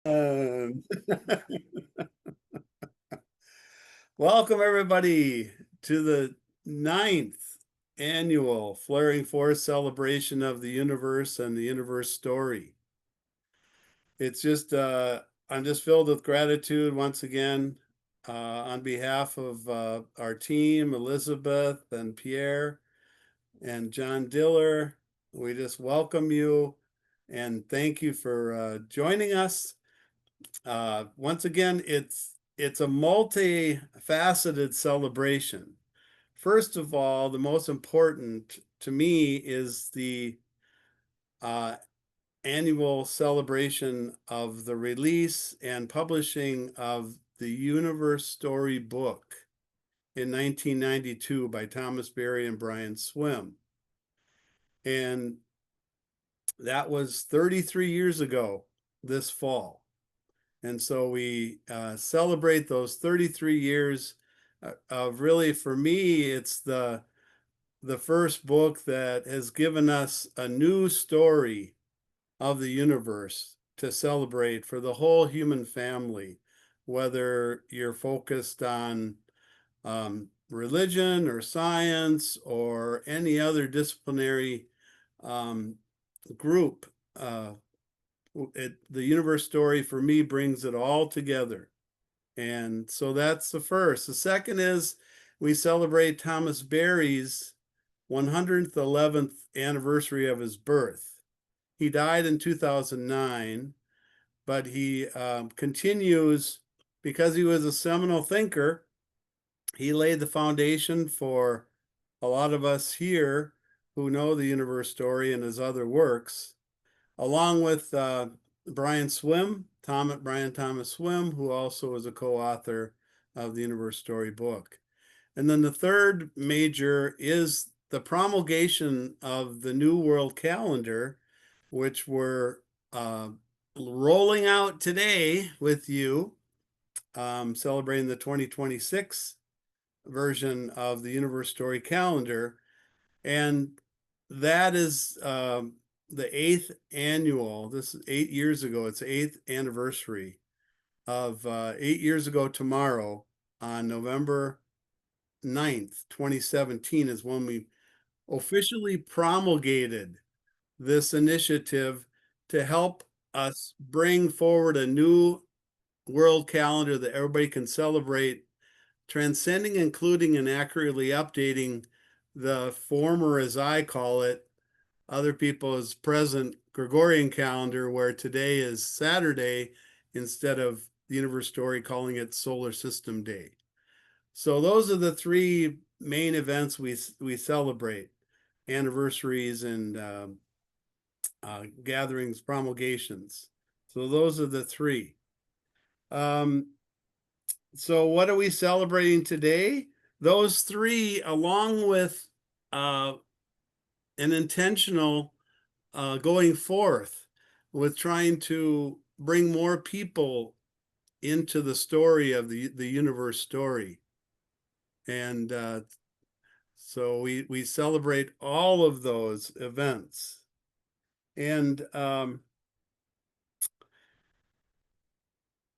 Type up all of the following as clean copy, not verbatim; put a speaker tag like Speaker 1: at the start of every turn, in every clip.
Speaker 1: Um, Welcome, everybody, to the 9th annual Flaring Forth celebration of the universe and the universe story. It's just, I'm just filled with gratitude once again on behalf of our team, Elizabeth and Pierre and John Diller. We just welcome you and thank you for joining us. Once again, it's a multifaceted celebration. First of all, the most important to me is the uh, annual celebration of the release and publishing of the Universe Story book in 1992 by Thomas Berry and Brian Swim. And that was 33 years ago this fall. And so we celebrate those 33 years of really, for me, it's the first book that has given us a new story of the universe to celebrate for the whole human family, whether you're focused on religion or science or any other disciplinary um, group. The universe story for me brings it all together. And so that's the first. The second is we celebrate Thomas Berry's 111th anniversary of his birth. He died in 2009, but he continues because he was a seminal thinker. He laid the foundation for a lot of us here who know the universe story and his other works, along with Brian Thomas Swim, who also is a co-author of the Universe Story book. And then the third major is the promulgation of the New World Calendar, which we're rolling out today with you, celebrating the 2026 version of the Universe Story calendar. And that is the 8th annual. This is 8 years ago. It's the 8th anniversary of 8 years ago tomorrow on November 9th, 2017 is when we officially promulgated this initiative to help us bring forward a new world calendar that everybody can celebrate, transcending, including, and accurately updating the former, as I call it, other people's present Gregorian calendar, where today is Saturday instead of the Universe Story calling it Solar System Day. So those are the three main events we celebrate: anniversaries and gatherings, promulgations. So those are the three. So what are we celebrating today? Those three, along with an intentional going forth with trying to bring more people into the story of the universe story. And so we celebrate all of those events. And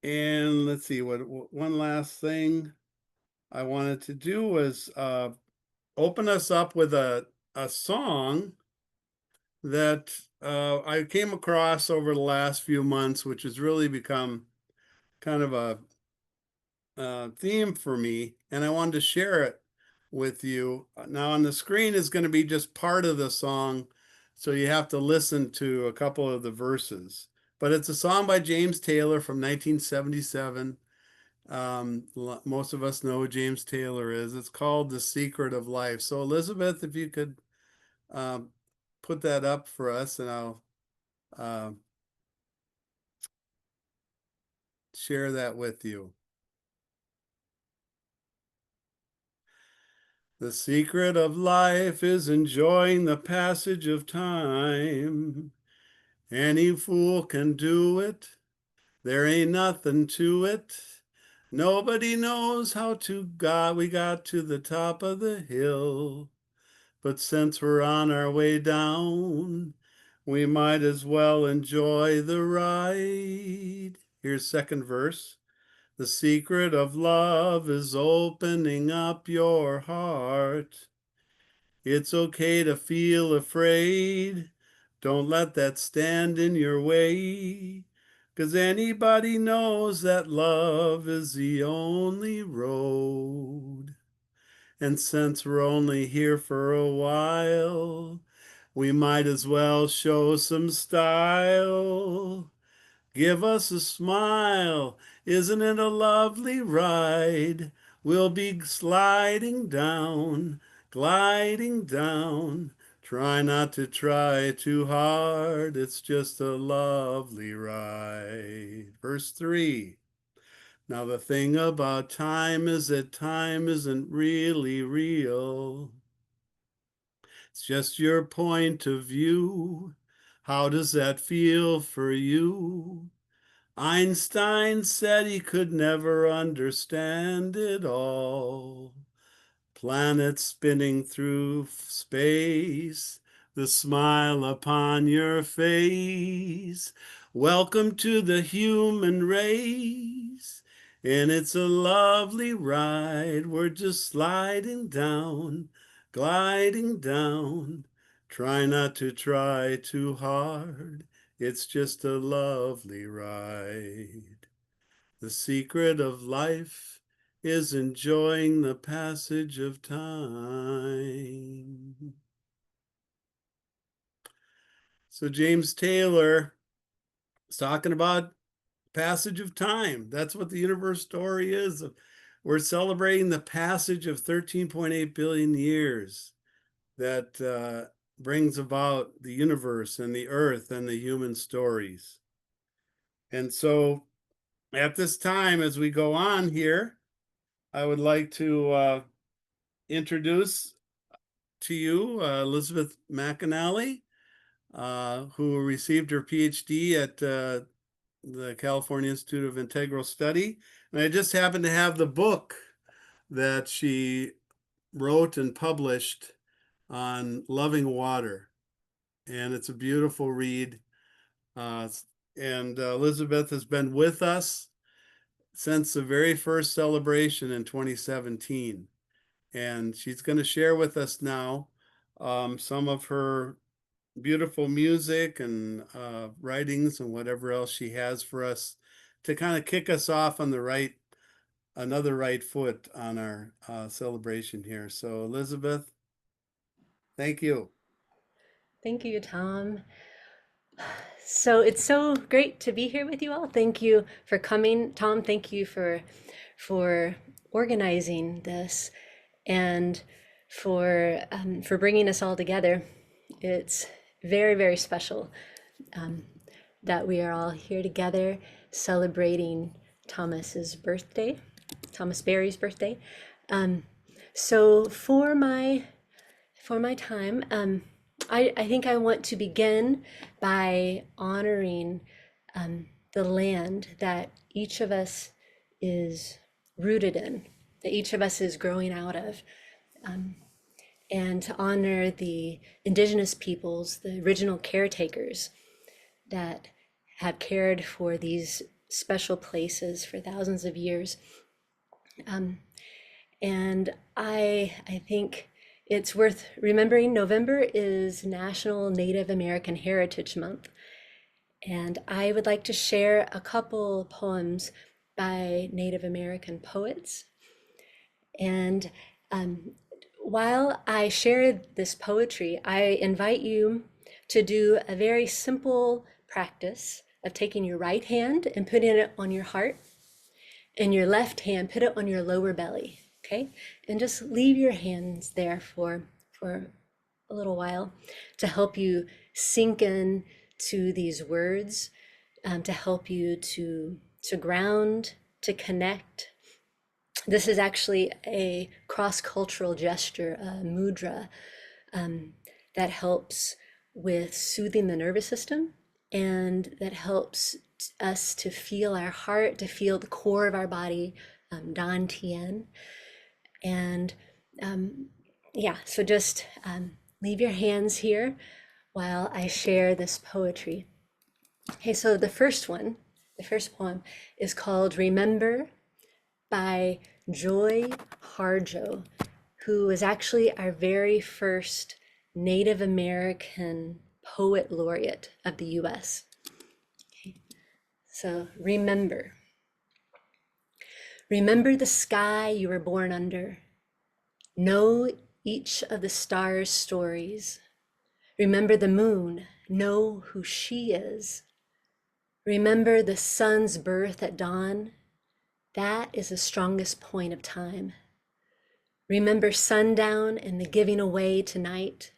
Speaker 1: let's see, what one last thing I wanted to do was open us up with a song that I came across over the last few months, which has really become kind of a theme for me, and I wanted to share it with you. Now, on the screen is going to be just part of the song, so you have to listen to a couple of the verses. But it's a song by James Taylor from 1977. Most of us know who James Taylor is. It's called The Secret of Life. So, Elizabeth, if you could put that up for us, and I'll share that with you. The secret of life is enjoying the passage of time. Any fool can do it. There ain't nothing to it. Nobody knows how we got to the top of the hill. But since we're on our way down, we might as well enjoy the ride. Here's second verse. The secret of love is opening up your heart. It's okay to feel afraid. Don't let that stand in your way. 'Cause anybody knows that love is the only road. And since we're only here for a while, we might as well show some style. Give us a smile, isn't it a lovely ride? We'll be sliding down, gliding down. Try not to try too hard, it's just a lovely ride. Verse 3. Now the thing about time is that time isn't really real. It's just your point of view. How does that feel for you? Einstein said he could never understand it all. Planets spinning through space, the smile upon your face. Welcome to the human race. And it's a lovely ride. We're just sliding down, gliding down. Try not to try too hard. It's just a lovely ride. The secret of life is enjoying the passage of time. So James Taylor is talking about passage of time. That's what the universe story is. We're celebrating the passage of 13.8 billion years that brings about the universe and the earth and the human stories. And so at this time, as we go on here, I would like to introduce to you Elizabeth McAnally, who received her PhD at the California Institute of Integral Study. And I just happened to have the book that she wrote and published on loving water. And it's a beautiful read. And Elizabeth has been with us since the very first celebration in 2017. And she's going to share with us now some of her beautiful music and writings and whatever else she has for us to kind of kick us off on the another right foot on our celebration here. So Elizabeth, thank you.
Speaker 2: Thank you, Tom. So it's so great to be here with you all. Thank you for coming, Tom. Thank you for organizing this and for bringing us all together. It's very, very special that we are all here together celebrating Thomas's birthday, Thomas Berry's birthday. So for my time, I think I want to begin by honoring the land that each of us is rooted in, that each of us is growing out of, and to honor the indigenous peoples, the original caretakers that have cared for these special places for thousands of years. And I think it's worth remembering November is National Native American Heritage Month. And I would like to share a couple poems by Native American poets. And while I share this poetry, I invite you to do a very simple practice of taking your right hand and putting it on your heart, and your left hand, put it on your lower belly, okay? And just leave your hands there for a little while to help you sink in to these words, to help you to ground, to connect. This is actually a cross-cultural gesture, a mudra, that helps with soothing the nervous system, and that helps us to feel our heart, to feel the core of our body, Dan Tien. And yeah, so just leave your hands here while I share this poetry. Okay, so the first one The first poem is called Remember by Joy Harjo, who was actually our very first Native American poet laureate of the US. Okay. So remember. Remember the sky you were born under. Know each of the stars' stories. Remember the moon. Know who she is. Remember the sun's birth at dawn. That is the strongest point of time. Remember sundown and the giving away tonight.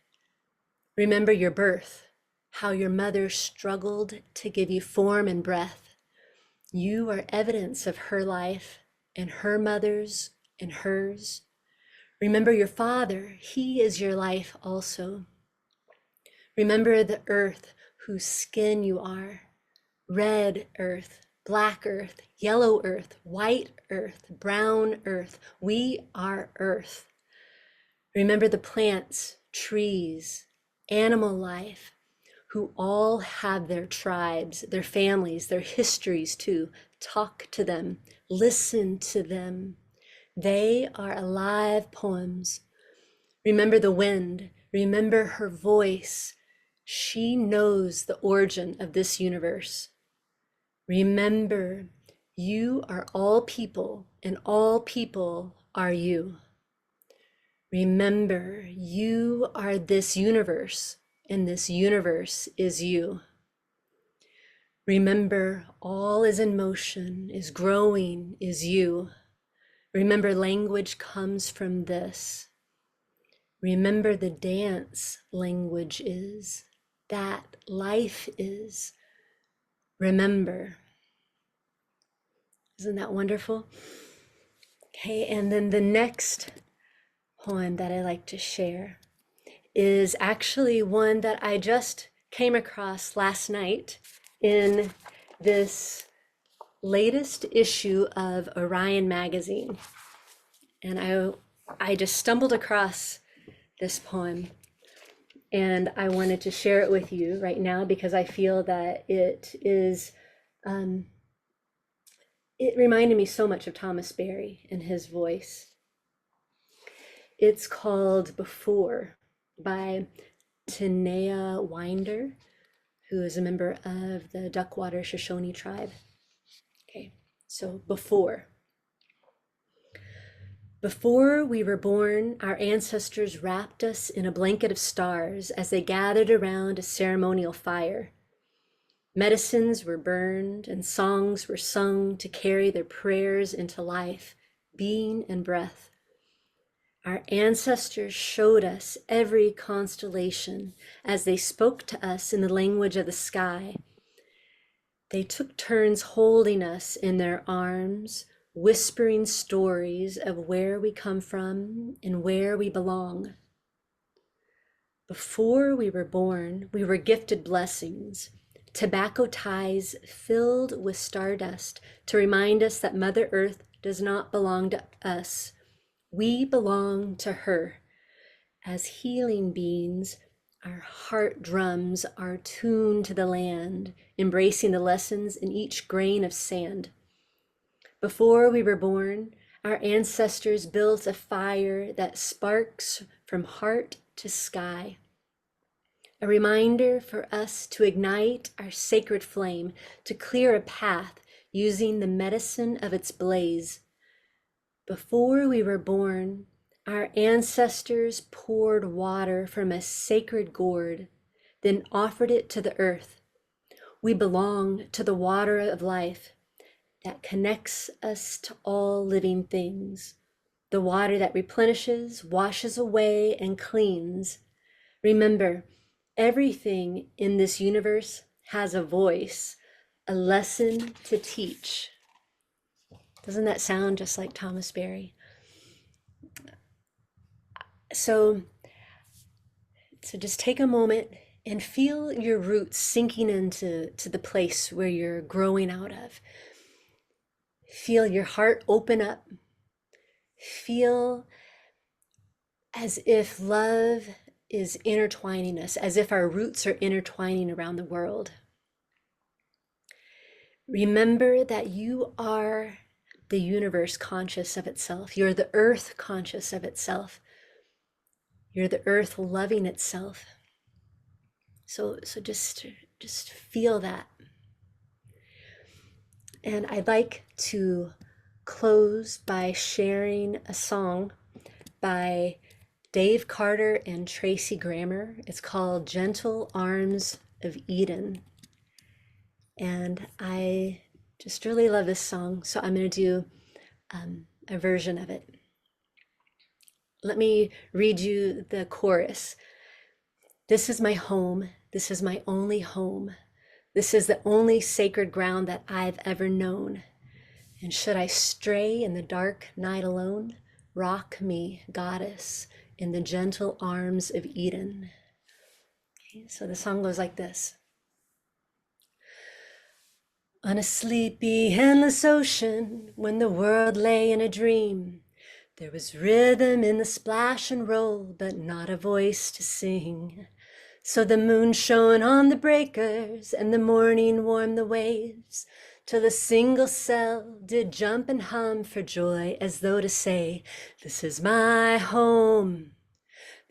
Speaker 2: Remember your birth, how your mother struggled to give you form and breath. You are evidence of her life and her mother's and hers. Remember your father, he is your life also. Remember the earth whose skin you are. Red earth, black earth, yellow earth, white earth, brown earth. We are earth. Remember the plants, trees, animal life, who all have their tribes, their families, their histories too. Talk to them, listen to them. They are alive poems. Remember the wind, remember her voice. She knows the origin of this universe. Remember, you are all people, and all people are you. Remember, you are this universe, and this universe is you. Remember, all is in motion, is growing, is you. Remember, language comes from this. Remember, the dance language is, that life is. Remember. Isn't that wonderful? Okay, and then the next poem that I like to share is actually one that I just came across last night in this latest issue of Orion magazine. And I just stumbled across this poem, and I wanted to share it with you right now because I feel that it is it reminded me so much of Thomas Berry and his voice. It's called Before by Tanea Winder, who is a member of the Duckwater Shoshone tribe. Okay, so before. Before we were born, our ancestors wrapped us in a blanket of stars as they gathered around a ceremonial fire. Medicines were burned and songs were sung to carry their prayers into life, being and breath. Our ancestors showed us every constellation as they spoke to us in the language of the sky. They took turns holding us in their arms, whispering stories of where we come from and where we belong. Before we were born, we were gifted blessings, tobacco ties filled with stardust to remind us that Mother Earth does not belong to us. We belong to her. As healing beings, our heart drums are tuned to the land, embracing the lessons in each grain of sand. Before we were born, our ancestors built a fire that sparks from heart to sky. A reminder for us to ignite our sacred flame, to clear a path using the medicine of its blaze. Before we were born, our ancestors poured water from a sacred gourd, then offered it to the earth. We belong to the water of life that connects us to all living things, the water that replenishes, washes away, and cleans. Remember, everything in this universe has a voice, a lesson to teach. Doesn't that sound just like Thomas Berry? So just take a moment and feel your roots sinking into the place where you're growing out of. Feel your heart open up. Feel as if love is intertwining us, as if our roots are intertwining around the world. Remember that you are the universe conscious of itself. You're the earth conscious of itself. You're the earth loving itself. So just feel that. And I'd like to close by sharing a song by Dave Carter and Tracy Grammer. It's called Gentle Arms of Eden. And I just really love this song, so I'm going to do a version of it. Let me read you the chorus. This is my home. This is my only home. This is the only sacred ground that I've ever known. And should I stray in the dark night alone, rock me, goddess, in the gentle arms of Eden. Okay, so the song goes like this. On a sleepy, endless ocean, when the world lay in a dream, there was rhythm in the splash and roll, but not a voice to sing. So the moon shone on the breakers, and the morning warmed the waves, till a single cell did jump and hum for joy, as though to say, this is my home,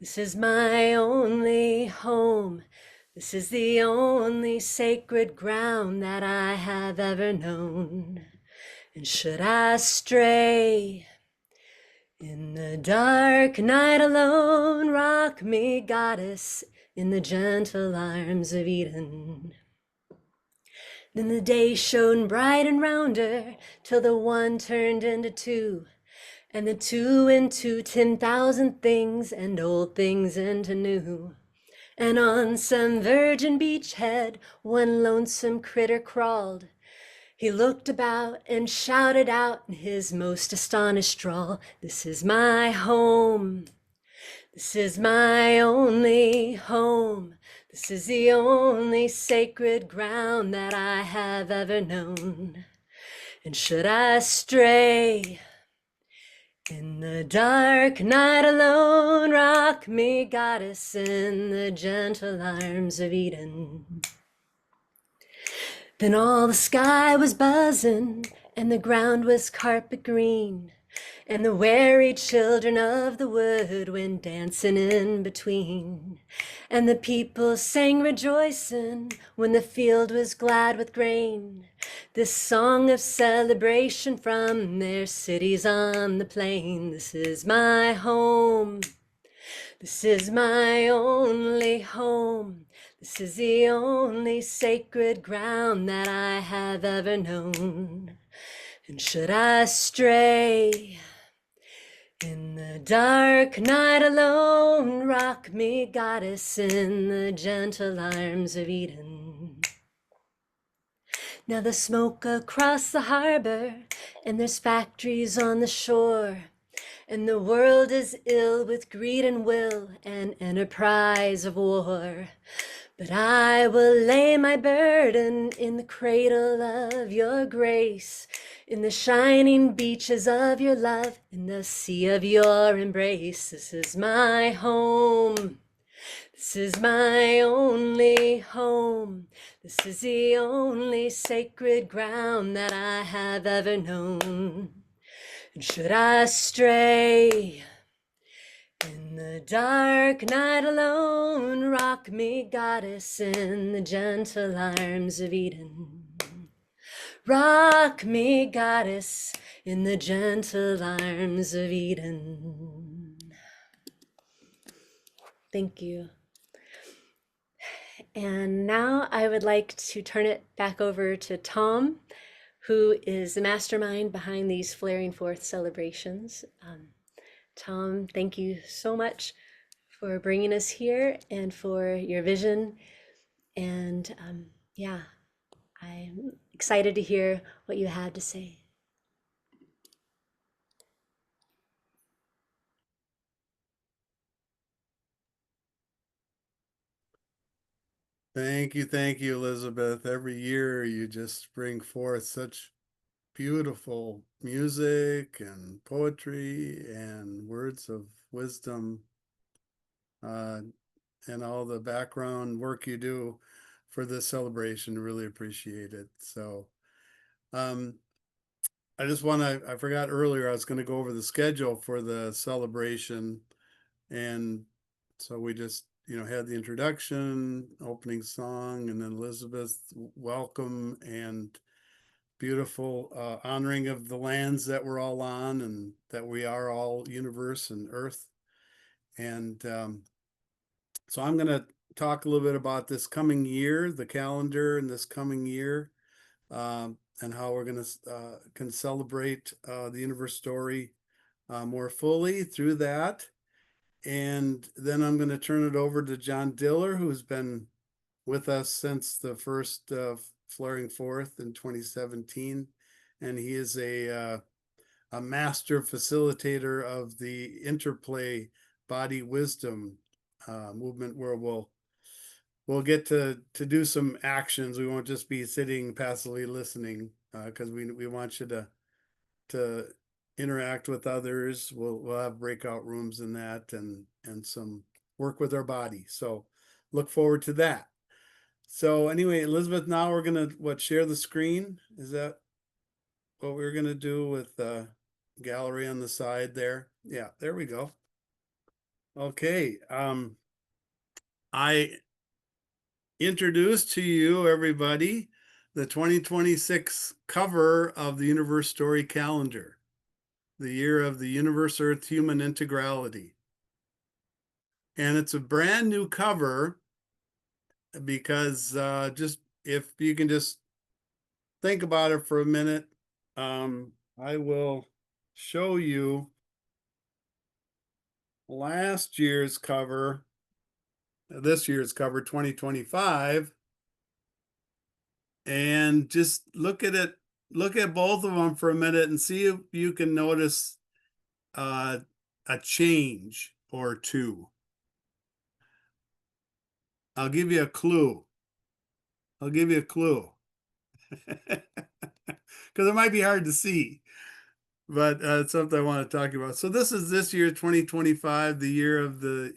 Speaker 2: this is my only home, this is the only sacred ground that I have ever known. And should I stray in the dark night alone, rock me, goddess, in the gentle arms of Eden. Then the day shone bright and rounder, till the one turned into two, and the two into 10,000 things, and old things into new. And on some virgin beachhead, one lonesome critter crawled. He looked about and shouted out in his most astonished drawl, this is my home. This is my only home. This is the only sacred ground that I have ever known. And should I stray in the dark night alone, rock me, goddess, in the gentle arms of Eden. Then all the sky was buzzing, and the ground was carpet green, and the weary children of the wood went dancing in between. And the people sang rejoicing when the field was glad with grain, this song of celebration from their cities on the plain. This is my home. This is my only home. This is the only sacred ground that I have ever known. And should I stray in the dark night alone, rock me, goddess, in the gentle arms of Eden. Now the smoke across the harbor, and there's factories on the shore, and the world is ill with greed and will and enterprise of war. But I will lay my burden in the cradle of your grace, in the shining beaches of your love, in the sea of your embrace. This is my home. This is my only home. This is the only sacred ground that I have ever known. And should I stray in the dark night alone, rock me, goddess, in the gentle arms of Eden. Rock me, goddess, in the gentle arms of Eden. Thank you. And now I would like to turn it back over to Tom, who is the mastermind behind these Flaring Forth celebrations. Tom, thank you so much for bringing us here and for your vision. And yeah, I'm excited to hear what you had to say.
Speaker 1: Thank you, Elizabeth. Every year you just bring forth such beautiful music and poetry and words of wisdom, uh, and all the background work you do for this celebration. Really appreciate it. So, Um, I just want to, I forgot earlier, I was going to go over the schedule for the celebration. And so we just, had the introduction, opening song, and then Elizabeth welcome and beautiful honoring of the lands that we're all on and that we are all universe and earth. And so I'm going to talk a little bit about this coming year, the calendar and this coming year, and how we're going to can celebrate the universe story more fully through that. And then I'm going to turn it over to John Diller, who's been with us since the first flaring forth in 2017. And he is a master facilitator of the Interplay body wisdom movement, where we'll get to do some actions. We won't just be sitting passively listening, because we want you to interact with others. We'll have breakout rooms in that, and some work with our body. So look forward to that. So anyway, Elizabeth, now we're gonna share the screen. Is that what we're gonna do with gallery on the side there? Yeah, there we go. Okay. I introduced to you, everybody, the 2026 cover of the Universe Story Calendar, the year of the UniverseEarthHuman Integrality. And it's a brand new cover because just if you can just think about it for a minute, I will show you last year's cover, this year's cover, 2025, and just look at it, look at both of them for a minute and see if you can notice a change or two. I'll give you a clue. I'll give you a clue. Because it might be hard to see, but it's something I want to talk about. So this is this year, 2025, the year of the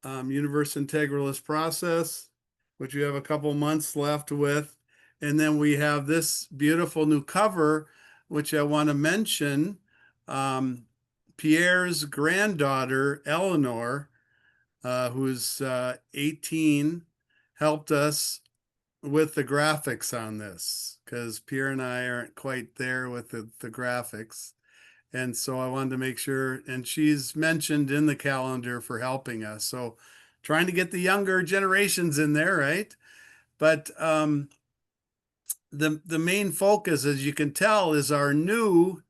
Speaker 1: Universe Integralist process, which we have a couple months left with. And then we have this beautiful new cover, which I want to mention. Pierre's granddaughter, Eleanor, who's 18, helped us with the graphics on this, because Pierre and I aren't quite there with the graphics. And so I wanted to make sure, and she's mentioned in the calendar for helping us. So trying to get the younger generations in there, right? But the main focus, as you can tell, is our new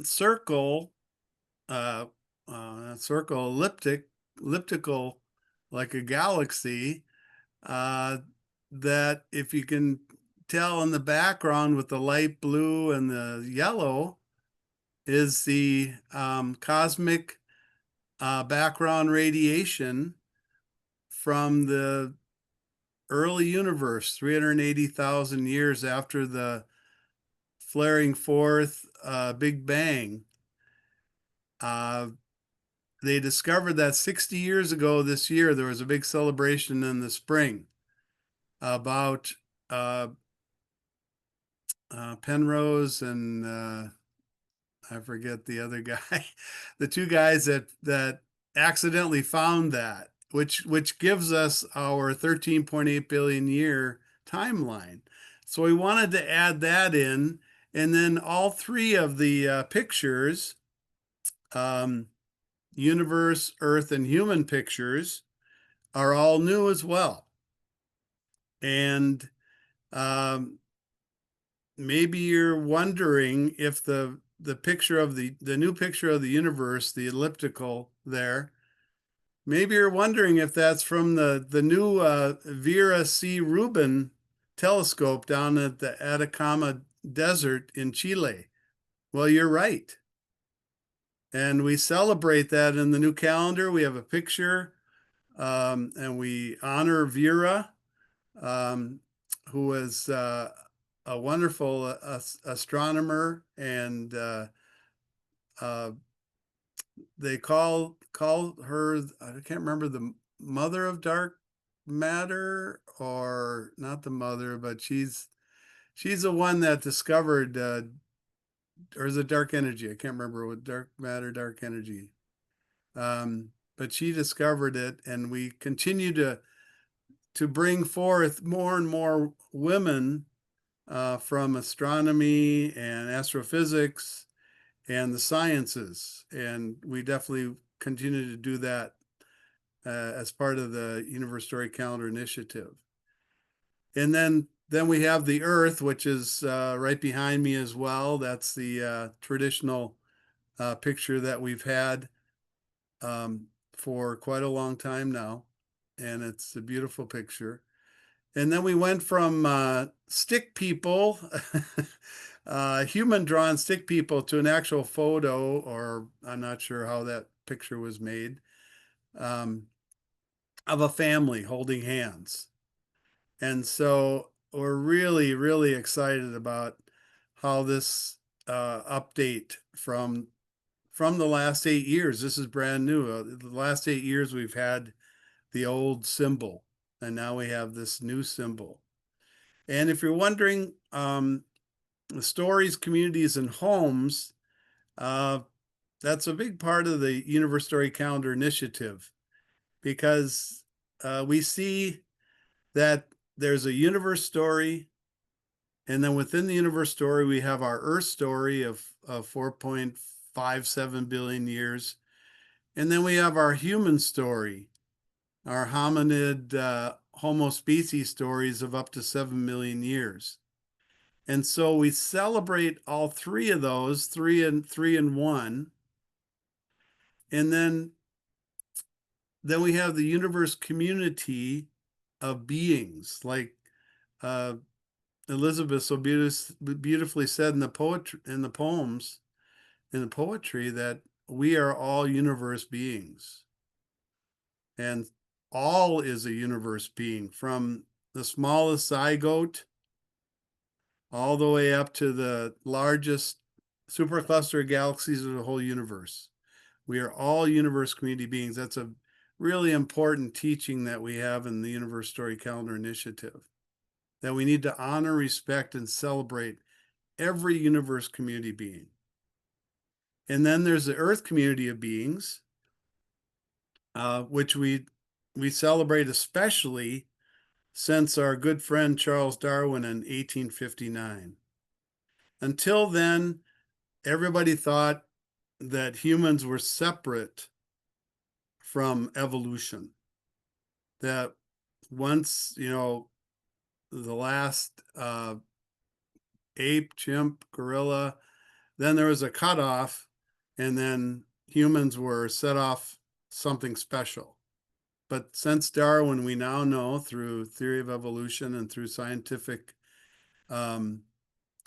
Speaker 1: circle, circle elliptical, like a galaxy, that if you can tell in the background with the light blue and the yellow is the cosmic background radiation from the early universe, 380,000 years after the flaring forth Big Bang. They discovered that 60 years ago this year, there was a big celebration in the spring about Penrose and I forget the other guy, the two guys that accidentally found that, which gives us our 13.8 billion year timeline. So we wanted to add that in, and then all three of the pictures, um, universe, Earth, and human pictures, are all new as well. And maybe you're wondering if the picture of the new picture of the universe, the elliptical there, maybe you're wondering if that's from the new Vera C. Rubin telescope down at the Atacama Desert in Chile. Well, you're right. And we celebrate that in the new calendar. We have a picture, and we honor Vera, who was a wonderful astronomer, and they call her, I can't remember, the mother of dark matter, or not the mother, but she's She's the one that discovered, or is it dark energy? I can't remember what dark matter, dark energy. But she discovered it, and we continue to bring forth more and more women from astronomy and astrophysics and the sciences, and we definitely continue to do that as part of the Universe Story Calendar Initiative. And then we have the Earth, which is right behind me as well. That's the traditional picture that we've had for quite a long time now, and it's a beautiful picture. And then we went from stick people, human drawn stick people, to an actual photo, or I'm not sure how that picture was made, um, of a family holding hands. And so we're really, really excited about how this update from the last 8 years. This is brand new. The last 8 years we've had the old symbol, and now we have this new symbol. And if you're wondering, the stories, communities, and homes, uh, that's a big part of the Universe Story Calendar Initiative, because we see that there's a universe story, and then within the universe story, we have our Earth story of 4.57 billion years. And then we have our human story, our hominid Homo species stories of up to 7 million years. And so we celebrate all three of those, three and one. And then we have the universe community of beings, like uh, Elizabeth so beautifully said in the poetry, in the poems, in the poetry, that we are all universe beings. And all is a universe being, from the smallest zygote all the way up to the largest supercluster of galaxies of the whole universe. We are all universe community beings. That's a really important teaching that we have in the Universe Story Calendar Initiative, that we need to honor, respect, and celebrate every universe community being. And then there's the Earth community of beings, which we celebrate especially since our good friend Charles Darwin in 1859. Until then, everybody thought that humans were separate from evolution. That once, the last ape, chimp, gorilla, then there was a cutoff, and then humans were set off something special. But since Darwin, we now know through theory of evolution and through scientific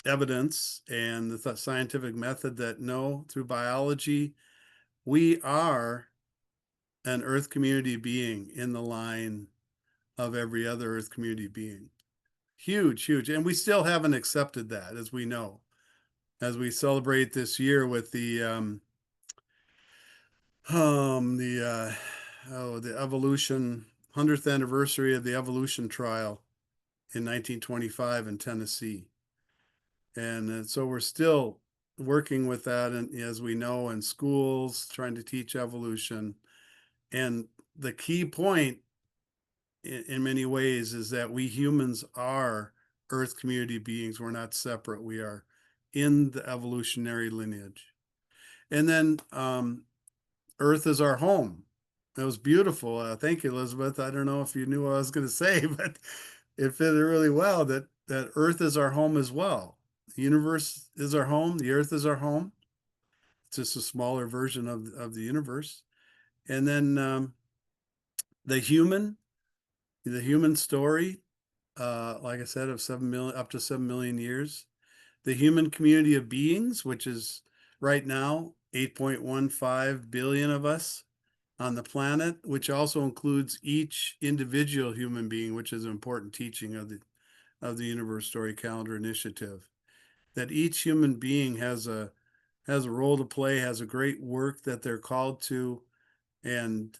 Speaker 1: evidence and the scientific method, that no, through biology, we are an Earth community being in the line of every other Earth community being. Huge, huge. And we still haven't accepted that, as we know, as we celebrate this year with the evolution 100th anniversary of the evolution trial in 1925 in Tennessee. And so we're still working with that, and as we know, in schools, trying to teach evolution. And the key point in many ways is that we humans are Earth community beings. We're not separate. We are in the evolutionary lineage. And then Earth is our home. It was beautiful. Thank you, Elizabeth. I don't know if you knew what I was going to say, but it fitted really well, that Earth is our home as well. The universe is our home. The Earth is our home. It's just a smaller version of the universe. And then the human, the human story, like I said, of 7 million, up to 7 million years. The human community of beings, which is right now 8.15 billion of us on the planet, which also includes each individual human being, which is an important teaching of the Universe Story Calendar Initiative. That each human being has a role to play, has a great work that they're called to, and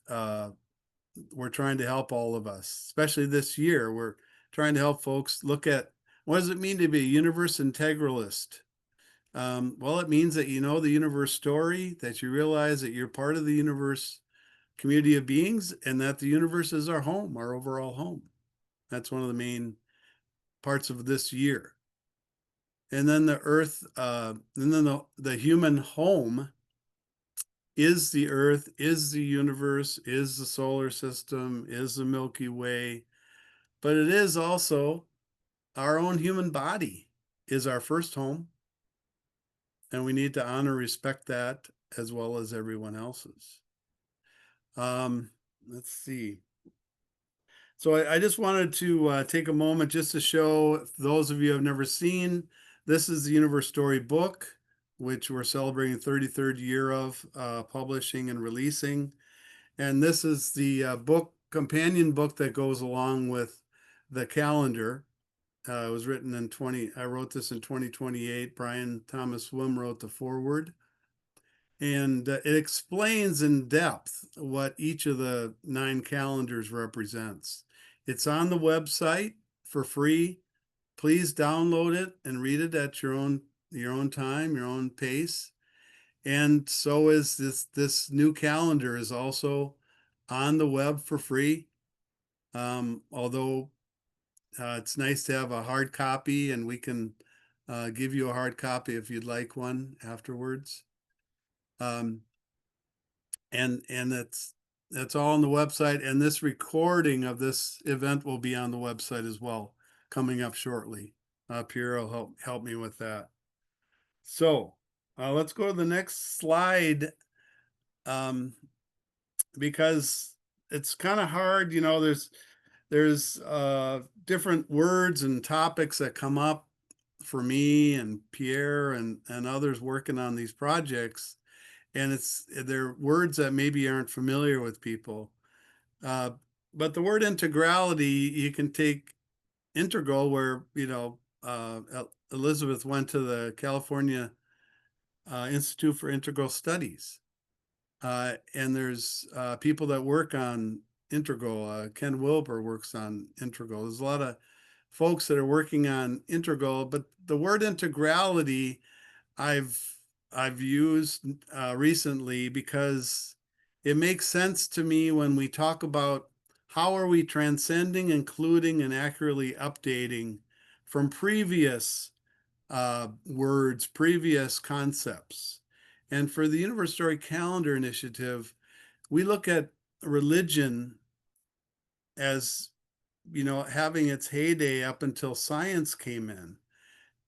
Speaker 1: we're trying to help all of us, especially this year. We're trying to help folks look at What does it mean to be a universe integralist? Well, it means that you know the universe story, that you realize that you're part of the universe community of beings, and that the universe is our home, our overall home. That's one of the main parts of this year. And then the earth, and then the human home is the earth, is the universe, is the solar system, is the Milky Way, but it is also our own human body is our first home, and we need to honor, respect that as well as everyone else's. Let's see. So I just wanted to take a moment just to show those of you who have never seen, this is the Universe Story book, which we're celebrating 33rd year of publishing and releasing. And this is the book, companion book that goes along with the calendar. It was written in I wrote this in 2028. Brian Thomas Swim wrote the foreword. And it explains in depth what each of the 9 calendars represents. It's on the website for free. Please download it and read it at your own time, your own pace. And so is this new calendar is also on the web for free. Although it's nice to have a hard copy, and we can give you a hard copy if you'd like one afterwards. Um, and that's all on the website. And this recording of this event will be on the website as well, coming up shortly. Pierre will help me with that. So let's go to the next slide, because it's kind of hard. You know, there's different words and topics that come up for me and Pierre and others working on these projects, and they're words that maybe aren't familiar with people. Uh, but the word integrality, you can take integral, where Elizabeth went to the California Institute for Integral Studies, and there's people that work on integral. Ken Wilber works on integral. There's a lot of folks that are working on integral, but the word integrality I've I've used recently because it makes sense to me when we talk about how are we transcending, including, and accurately updating from previous words, previous concepts. And for the Universe Story Calendar Initiative, we look at religion as, having its heyday up until science came in.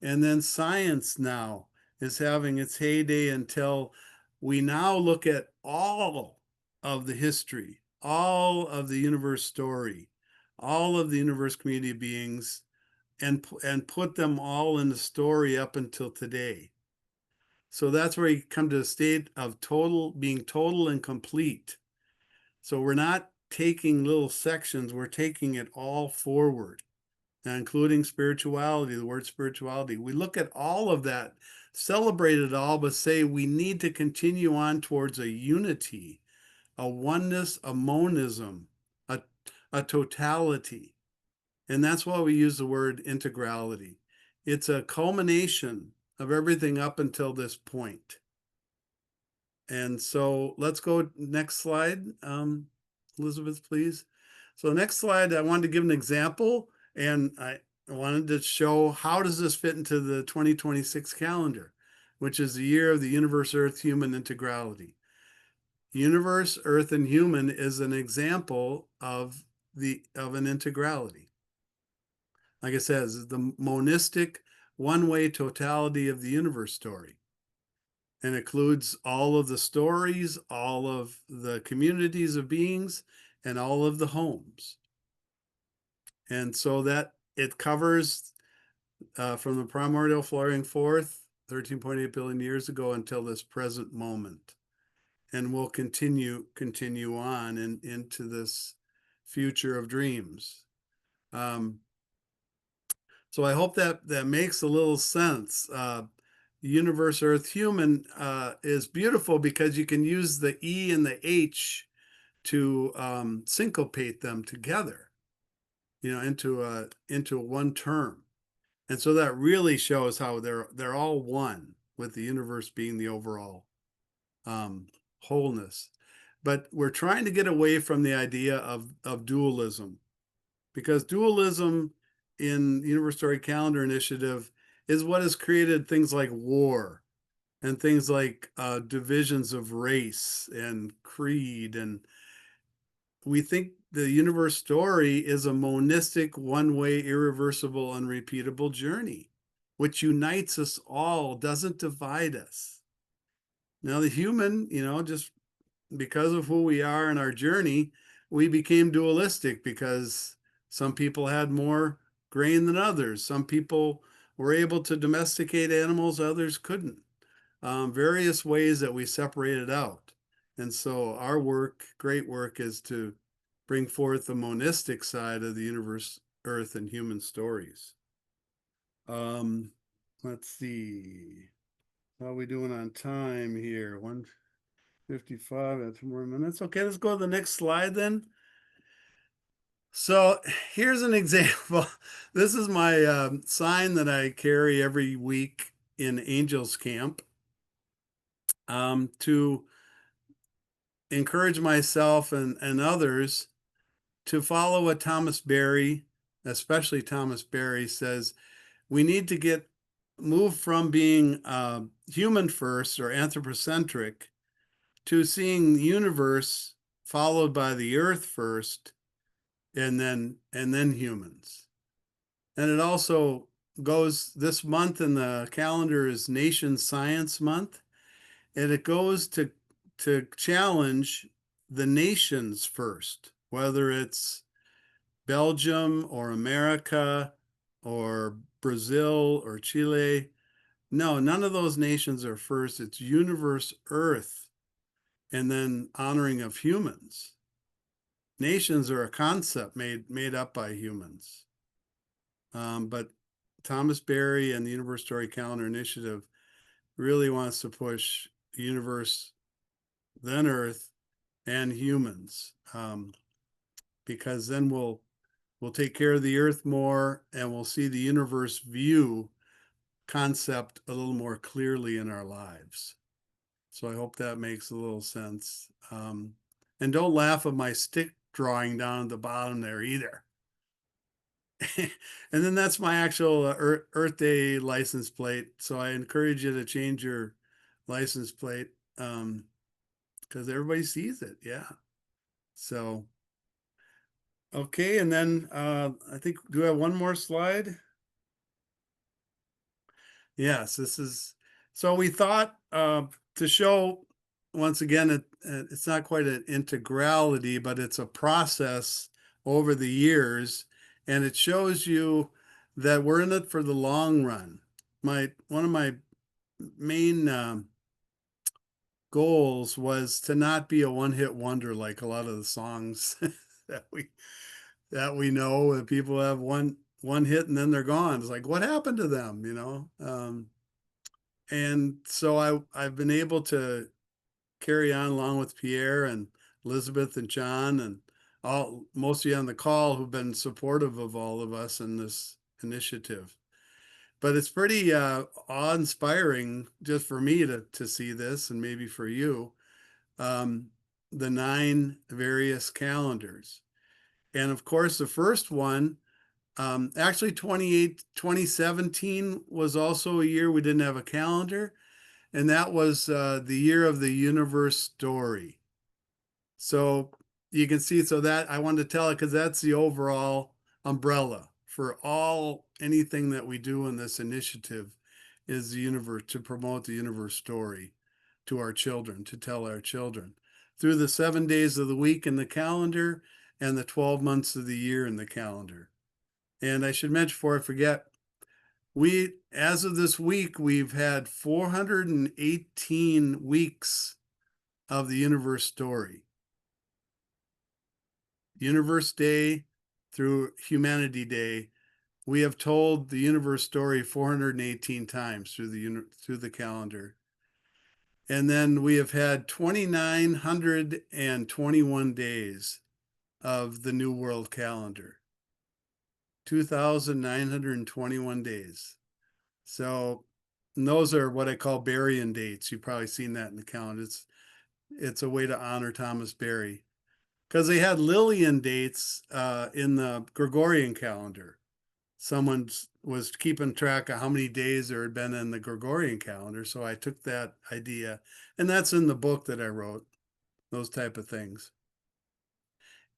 Speaker 1: And then science now is having its heyday until we now look at all of the history, all of the universe story, all of the universe community of beings, and put them all in the story up until today. So that's where you come to a state of being total and complete. So we're not taking little sections, we're taking it all forward, including spirituality, the word spirituality. We look at all of that, celebrate it all, but say we need to continue on towards a unity, a oneness, a monism, a totality. And that's why we use the word integrality. It's a culmination of everything up until this point. And so let's go next slide, Elizabeth, please. So next slide, I wanted to give an example, and I wanted to show how does this fit into the 2026 calendar, which is the year of the Universe, Earth, Human Integrality. Universe, Earth, and Human is an example of an integrality. Like I said, it's the monistic one-way totality of the universe story, and includes all of the stories, all of the communities of beings, and all of the homes. And so that it covers from the primordial flaring forth 13.8 billion years ago until this present moment, and will continue on into this future of dreams. So I hope that makes a little sense. Universe, Earth, Human is beautiful because you can use the E and the H to syncopate them together, into one term. And so that really shows how they're all one, with the universe being the overall um, wholeness. But we're trying to get away from the idea of dualism, because dualism in Universe Story Calendar Initiative is what has created things like war and things like divisions of race and creed. And we think the universe story is a monistic, one-way, irreversible, unrepeatable journey, which unites us all, doesn't divide us. Now, the human, just because of who we are in our journey, we became dualistic because some people had more grain than others. Some people were able to domesticate animals, others couldn't. Various ways that we separated out. And so our work, great work, is to bring forth the monistic side of the universe, earth, and human stories. Um, let's see. How are we doing on time here? 1:55, that's 2 more minutes. Okay, let's go to the next slide then. So here's an example. This is my sign that I carry every week in Angels Camp, to encourage myself and others to follow what Thomas Berry, especially Thomas Berry, says. We need to move from being human first or anthropocentric to seeing the universe followed by the earth first, and then humans. And it also goes, this month in the calendar is Nation Science Month, and it goes to challenge the nations first, whether it's Belgium or America or Brazil or Chile. No, none of those nations are first. It's universe Earth, and then honoring of humans. Nations are a concept made up by humans. But Thomas Berry and the Universe Story Calendar Initiative really wants to push the universe, then Earth, and humans, because then we'll take care of the Earth more, and we'll see the universe view concept a little more clearly in our lives. So I hope that makes a little sense. And don't laugh at my stick drawing down at the bottom there either. And then that's my actual Earth Day license plate. So I encourage you to change your license plate, because everybody sees it. Yeah. So, okay. And then I think, do I have one more slide? Yes, this is, so we thought to show, once again, it's not quite an integrality, but it's a process over the years, and it shows you that we're in it for the long run. One of my main goals was to not be a one-hit wonder like a lot of the songs that we know, that people have one hit and then they're gone. It's like, what happened to them? And so I've been able to carry on along with Pierre and Elizabeth and John and most of you on the call who've been supportive of all of us in this initiative. But it's pretty awe-inspiring just for me to see this, and maybe for you, the 9 various calendars. And of course, the first one, actually 2017 was also a year we didn't have a calendar, and that was the year of the universe story. So you can see, so that I wanted to tell it because that's the overall umbrella for anything that we do in this initiative, is the universe, to promote the universe story to our children, to tell our children through the 7 days of the week in the calendar and the 12 months of the year in the calendar. And I should mention, before I forget, as of this week, we've had 418 weeks of the universe story. Universe Day through Humanity Day, we have told the universe story 418 times through the calendar. And then we have had 2,921 days of the New World Calendar. 2,921 days. So those are what I call burying dates. You've probably seen that in the calendar. It's a way to honor Thomas Berry because they had Lillian dates in the Gregorian calendar. Someone was keeping track of how many days there had been in the Gregorian calendar, so I took that idea, and that's in the book that I wrote. Those type of things.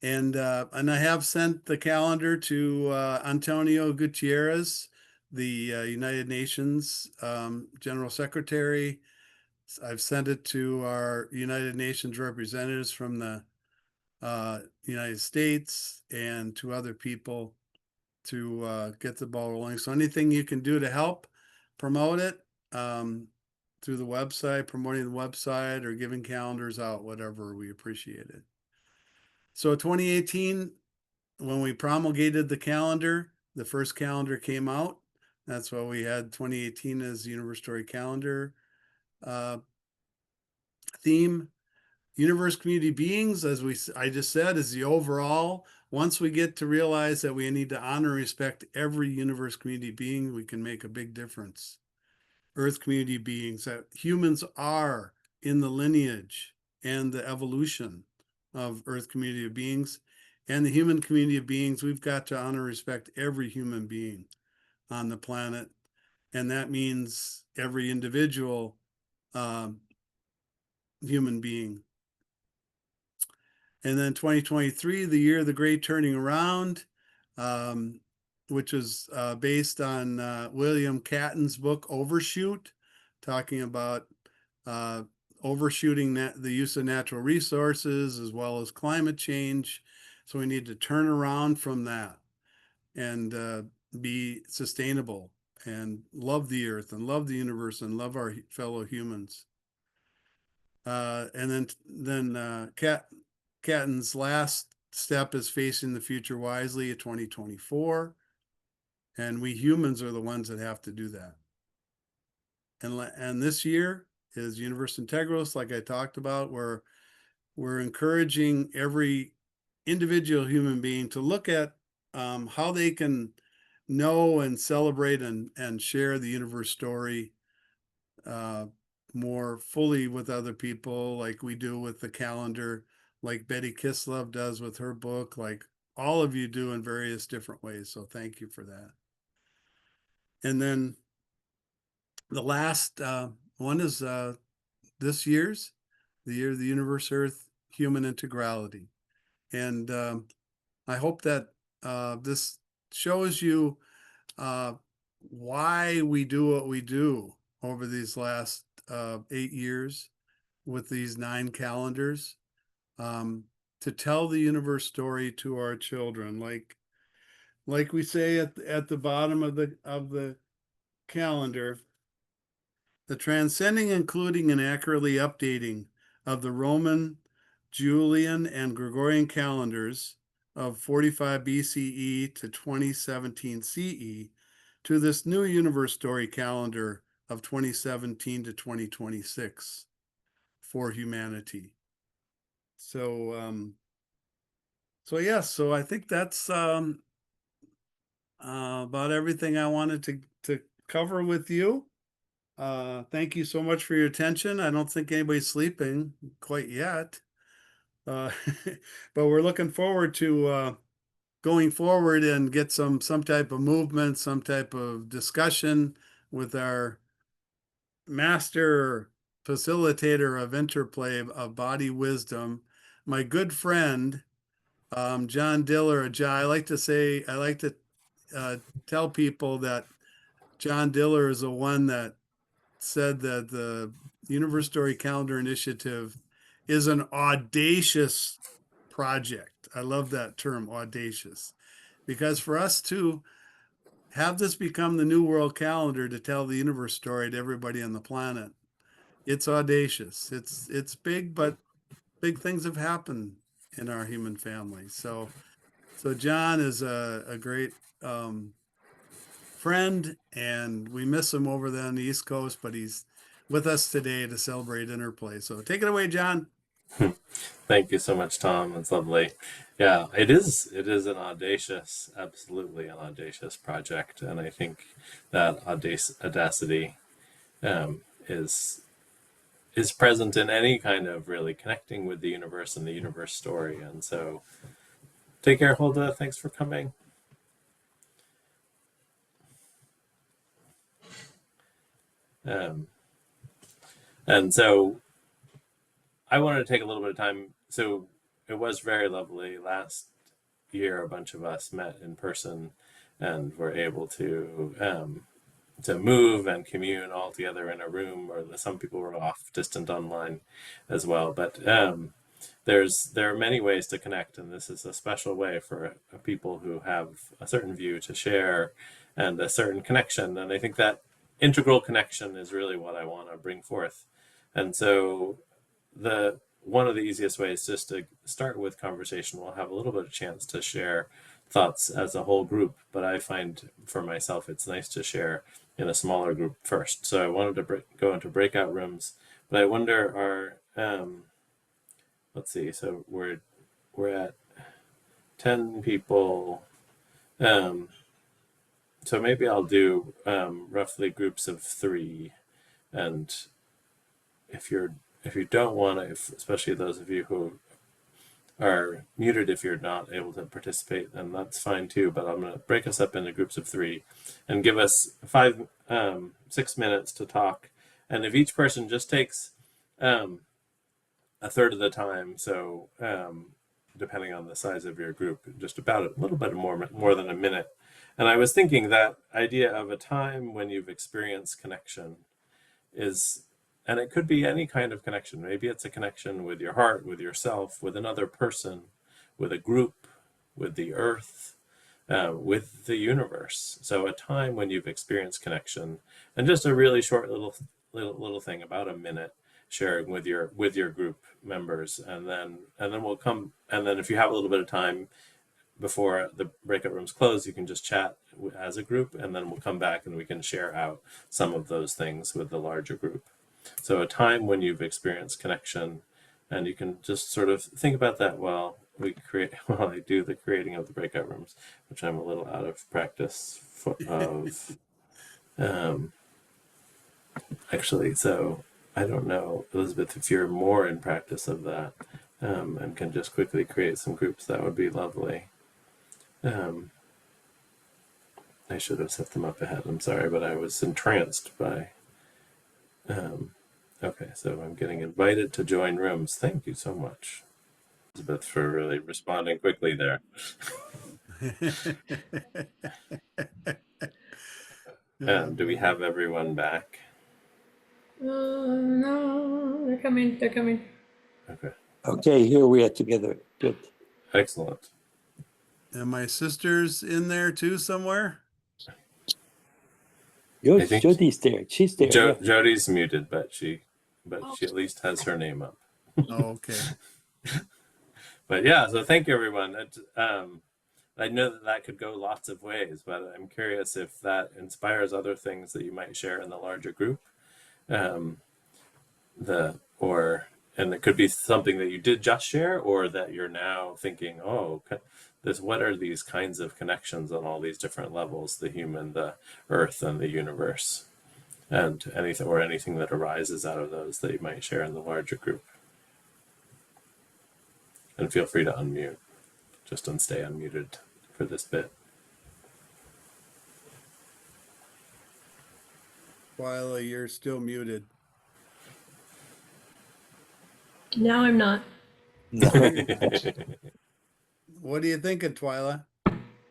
Speaker 1: And I have sent the calendar to Antonio Gutierrez, the United Nations General Secretary. I've sent it to our United Nations representatives from the United States and to other people to get the ball rolling. So anything you can do to help promote it through the website, promoting the website or giving calendars out, whatever, we appreciate it. So 2018, when we promulgated the calendar, the first calendar came out. That's why we had 2018 as the Universe Story calendar theme. Universe community beings, as I just said, is the overall. Once we get to realize that we need to honor and respect every universe community being, we can make a big difference. Earth community beings, that humans are in the lineage and the evolution of Earth community of beings. And the human community of beings, we've got to honor and respect every human being on the planet. And that means every individual human being. And then 2023, the year of the great turning around, which is based on William Catton's book Overshoot, talking about overshooting the use of natural resources as well as climate change. So we need to turn around from that and be sustainable and love the earth and love the universe and love our fellow humans. And then Catton's last step is facing the future wisely at 2024. And we humans are the ones that have to do that. And this year is Universe Integralist, like I talked about, where we're encouraging every individual human being to look at how they can know and celebrate and share the universe story more fully with other people, like we do with the calendar, like Betty Kislev does with her book, like all of you do in various different ways. So thank you for that. And then the last one is this year's, the year of the Universe Earth Human Integrality. And I hope that this shows you why we do what we do over these last 8 years with these 9 calendars, to tell the universe story to our children, like we say at the bottom of the calendar, the transcending, including, and accurately updating of the Roman, Julian, and Gregorian calendars of 45 BCE to 2017 CE to this new universe story calendar of 2017 to 2026 for humanity. So, so I think that's about everything I wanted to cover with you. Thank you so much for your attention. I don't think anybody's sleeping quite yet, but we're looking forward to going forward and get some type of movement, some type of discussion with our master facilitator of Interplay of body wisdom, my good friend John Diller. I like to tell people that John Diller is the one that said that the Universe Story Calendar Initiative is an audacious project. I love that term, audacious, because for us to have this become the new world calendar to tell the universe story to everybody on the planet, it's audacious. It's big, but big things have happened in our human family. So John is a great friend, and we miss him over there on the East Coast, but he's with us today to celebrate Interplay. So take it away, John.
Speaker 3: Thank you so much, Tom. It's lovely. Yeah, it is an audacious, absolutely an audacious project, and I think that audacity um, is is present in any kind of really connecting with the universe and the universe story. And so, take care, Hulda. Thanks for coming. Um, and so, I wanted to take a little bit of time. So, it was very lovely. Last year, a bunch of us met in person and were able to move and commune all together in a room, or some people were off distant online as well. But there are many ways to connect, and this is a special way for people who have a certain view to share and a certain connection. And I think that integral connection is really what I want to bring forth. And so the one of the easiest ways just to start with conversation. We'll have a little bit of chance to share thoughts as a whole group, but I find for myself it's nice to share in a smaller group first. So I wanted to go into breakout rooms, but I wonder let's see. So we're at 10 people. So maybe I'll do roughly groups of 3, and if you don't want to, especially those of you who are muted, if you're not able to participate, then that's fine too. But I'm going to break us up into groups of 3 and give us 6 minutes to talk. And if each person just takes a third of the time, so depending on the size of your group, just about a little bit more than a minute. And I was thinking that idea of a time when you've experienced connection is, and it could be any kind of connection. Maybe it's a connection with your heart, with yourself, with another person, with a group, with the earth, with the universe. So a time when you've experienced connection, and just a really short little thing, about a minute, sharing with your group members, and then we'll come. And then if you have a little bit of time before the breakout rooms close, you can just chat as a group, and then we'll come back and we can share out some of those things with the larger group. So a time when you've experienced connection, and you can just sort of think about that while I do the creating of the breakout rooms, which I'm a little out of practice of. Actually, so I don't know, Elizabeth, if you're more in practice of that and can just quickly create some groups, that would be lovely. I should have set them up ahead. I'm sorry, but I was entranced by. Okay, so I'm getting invited to join rooms. Thank you so much, Elizabeth, for really responding quickly there. Do we have everyone back?
Speaker 4: No, they're coming. They're coming.
Speaker 3: Okay.
Speaker 5: Okay, here we are together. Good.
Speaker 3: Excellent.
Speaker 1: And my sister's in there too somewhere?
Speaker 5: Jody's there. She's there. Yeah.
Speaker 3: Jody's muted, but she at least has her name up.
Speaker 1: Oh, okay.
Speaker 3: But yeah, so thank you, everyone. I know that could go lots of ways, but I'm curious if that inspires other things that you might share in the larger group. And it could be something that you did just share, or that you're now thinking, oh, what are these kinds of connections on all these different levels, the human, the earth, and the universe, and anything that arises out of those that you might share in the larger group. And feel free to unmute. Just don't stay unmuted for this bit.
Speaker 1: Twyla, you're still muted.
Speaker 4: Now I'm not.
Speaker 1: What do you think of Twyla?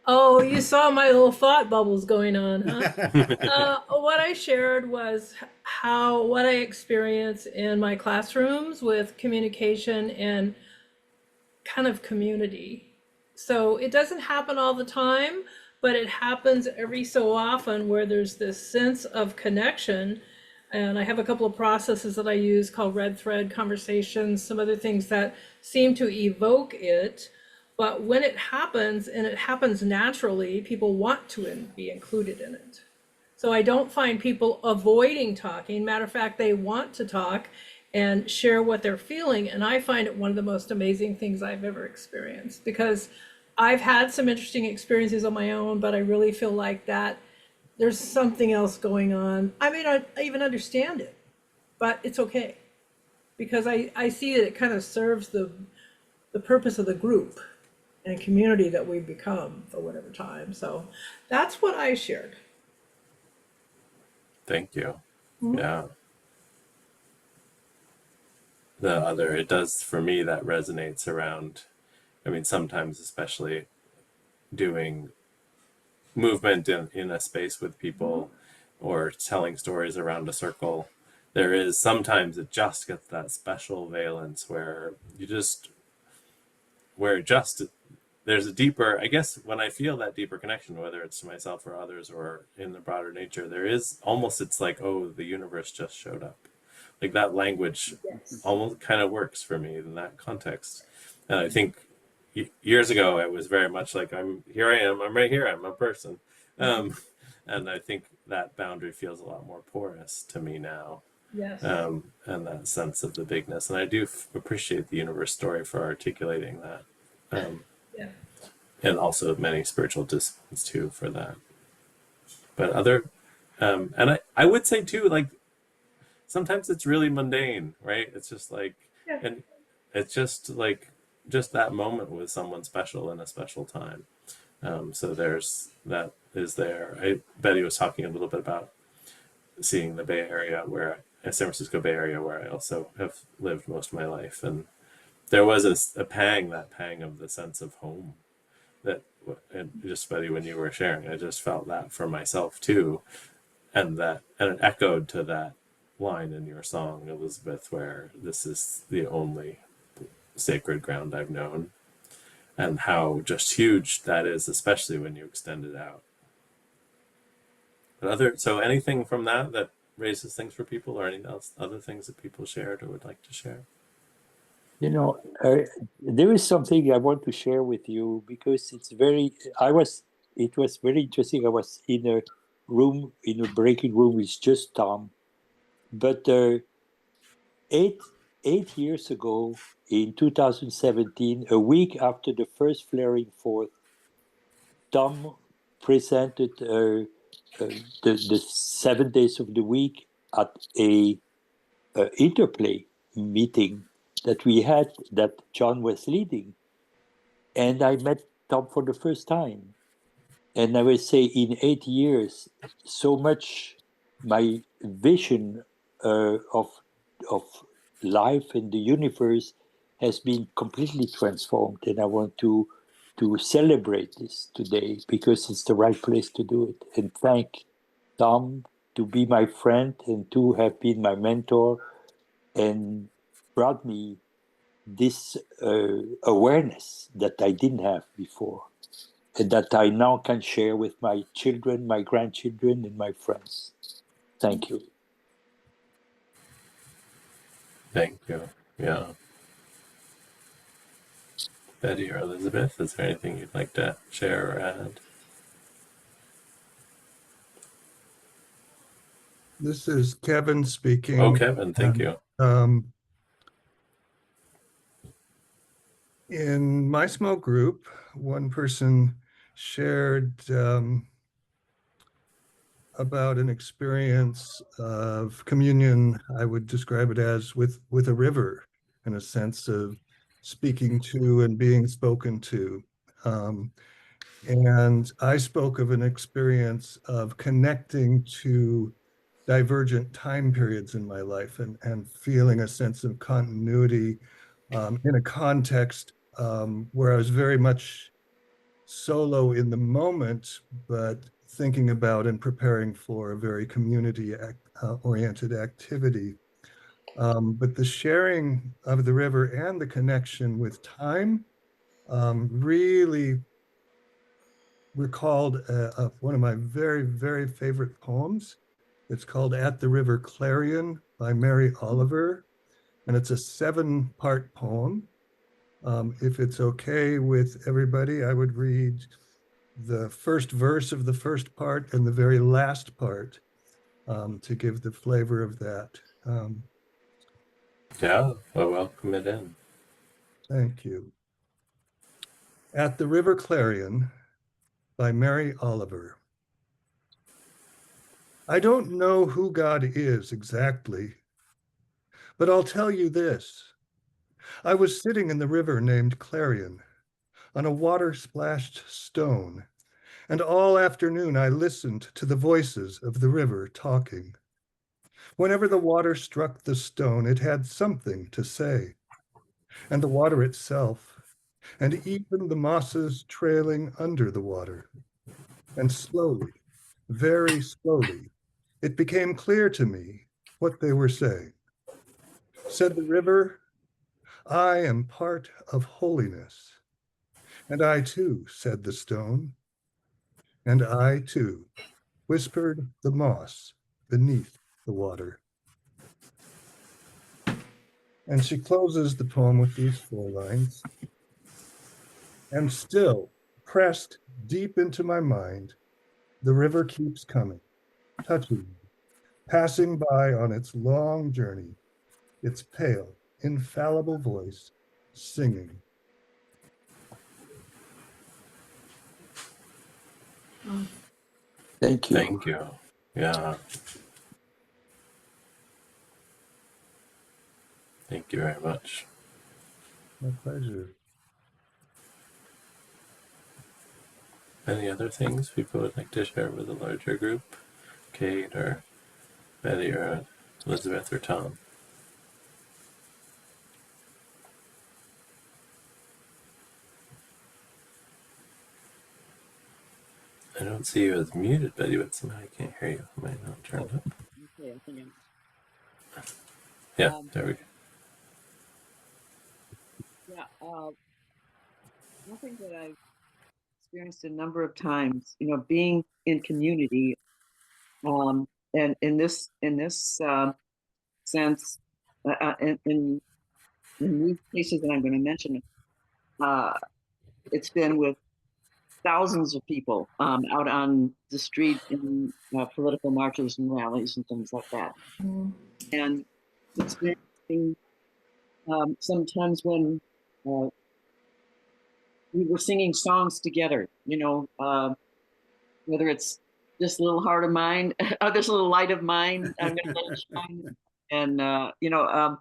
Speaker 4: Oh, you saw my little thought bubbles going on, huh? What I shared was what I experience in my classrooms with communication and kind of community. So it doesn't happen all the time, but it happens every so often where there's this sense of connection. And I have a couple of processes that I use called red thread conversations, some other things that seem to evoke it. But when it happens, and it happens naturally, people want to be included in it. So I don't find people avoiding talking. Matter of fact, they want to talk. and share what they're feeling. And I find it one of the most amazing things I've ever experienced, because I've had some interesting experiences on my own, but I really feel like that there's something else going on. I may not even understand it, but it's okay, because I see that it kind of serves the purpose of the group and community that we've become for whatever time. So that's what I shared.
Speaker 3: Thank you. Yeah. The other, it does for me, that resonates around, I mean, sometimes especially doing movement in a space with people or telling stories around a circle, there is sometimes it just gets that special valence where you just, where just there's a deeper, I guess, when I feel that deeper connection, whether it's to myself or others or in the broader nature, there is almost, it's like, oh, the universe just showed up. Like that language almost kind of works for me in that context. And I think years ago, it was very much like, I'm right here, I'm a person. And I think that boundary feels a lot more porous to me now.
Speaker 4: Yes.
Speaker 3: And that sense of the bigness. And I do appreciate the universe story for articulating that.
Speaker 4: Yeah.
Speaker 3: And also many spiritual disciplines too for that. But other, and I would say too, like, sometimes it's really mundane, right? It's just like,
Speaker 4: Yeah.
Speaker 3: and it's just like, just that moment with someone special in a special time. So there's, that is there. Betty was talking a little bit about seeing the Bay Area, San Francisco Bay Area, where I also have lived most of my life. And there was a pang, that pang of the sense of home that, and just Betty, when you were sharing, I just felt that for myself too. And it echoed to that line in your song, Elizabeth, where this is the only sacred ground I've known, and how just huge that is, especially when you extend it out. But so anything from that raises things for people, or anything else, other things that people shared or would like to share?
Speaker 5: You know, there is something I want to share with you, because it was very interesting. I was in a breaking room with just Tom. But 8 years ago, in 2017, a week after the first flaring forth, Tom presented the 7 days of the week at a Interplay meeting that we had, that John was leading. And I met Tom for the first time. And I would say in 8 years, so much my vision of life and the universe has been completely transformed. And I want to celebrate this today, because it's the right place to do it. And thank Tom to be my friend and to have been my mentor and brought me this awareness that I didn't have before, and that I now can share with my children, my grandchildren, and my friends. Thank you.
Speaker 3: Thank you. Yeah. Betty or Elizabeth, is there anything you'd like to share or add?
Speaker 6: This is Kevin speaking.
Speaker 3: Oh, Kevin, thank you.
Speaker 6: In my small group, one person shared about an experience of communion. I would describe it as with a river, in a sense of speaking to and being spoken to. And I spoke of an experience of connecting to divergent time periods in my life, and feeling a sense of continuity in a context where I was very much solo in the moment, but thinking about and preparing for a very community-oriented activity. But the sharing of the river and the connection with time really recalled one of my very, very favorite poems. It's called At the River Clarion by Mary Oliver, and it's a 7-part poem. If it's okay with everybody, I would read the first verse of the first part and the very last part to give the flavor of that.
Speaker 3: Yeah, well, welcome it in.
Speaker 6: Thank you. At the River Clarion by Mary Oliver. I don't know who God is exactly, but I'll tell you this. I was sitting in the river named Clarion on a water-splashed stone, and all afternoon I listened to the voices of the river talking. Whenever the water struck the stone, it had something to say, and the water itself, and even the mosses trailing under the water. And slowly, very slowly, it became clear to me what they were saying. Said the river, I am part of holiness. And I too, said the stone. And I too, whispered the moss beneath the water. And she closes the poem with these 4 lines. And still, pressed deep into my mind, the river keeps coming, touching me, passing by on its long journey, its pale, infallible voice singing.
Speaker 5: Thank you.
Speaker 3: Thank you. Yeah. Thank you very much.
Speaker 6: My pleasure.
Speaker 3: Any other things people would like to share with a larger group? Kate or Betty or Elizabeth or Tom? I don't see you as muted, Betty, but somehow I can't hear you. I might not turn it up.
Speaker 7: Okay, I think
Speaker 3: Yeah,
Speaker 7: I'm,
Speaker 3: there we go.
Speaker 7: yeah, one thing that I've experienced a number of times, being in community, and in this sense, in these cases that I'm going to mention, uh, it's been with thousands of people out on the street in political marches and rallies and things like that, and experiencing sometimes when uh, we were singing songs together, whether it's this little heart of mine, or this little light of mine, I'm going to let it shine. And, and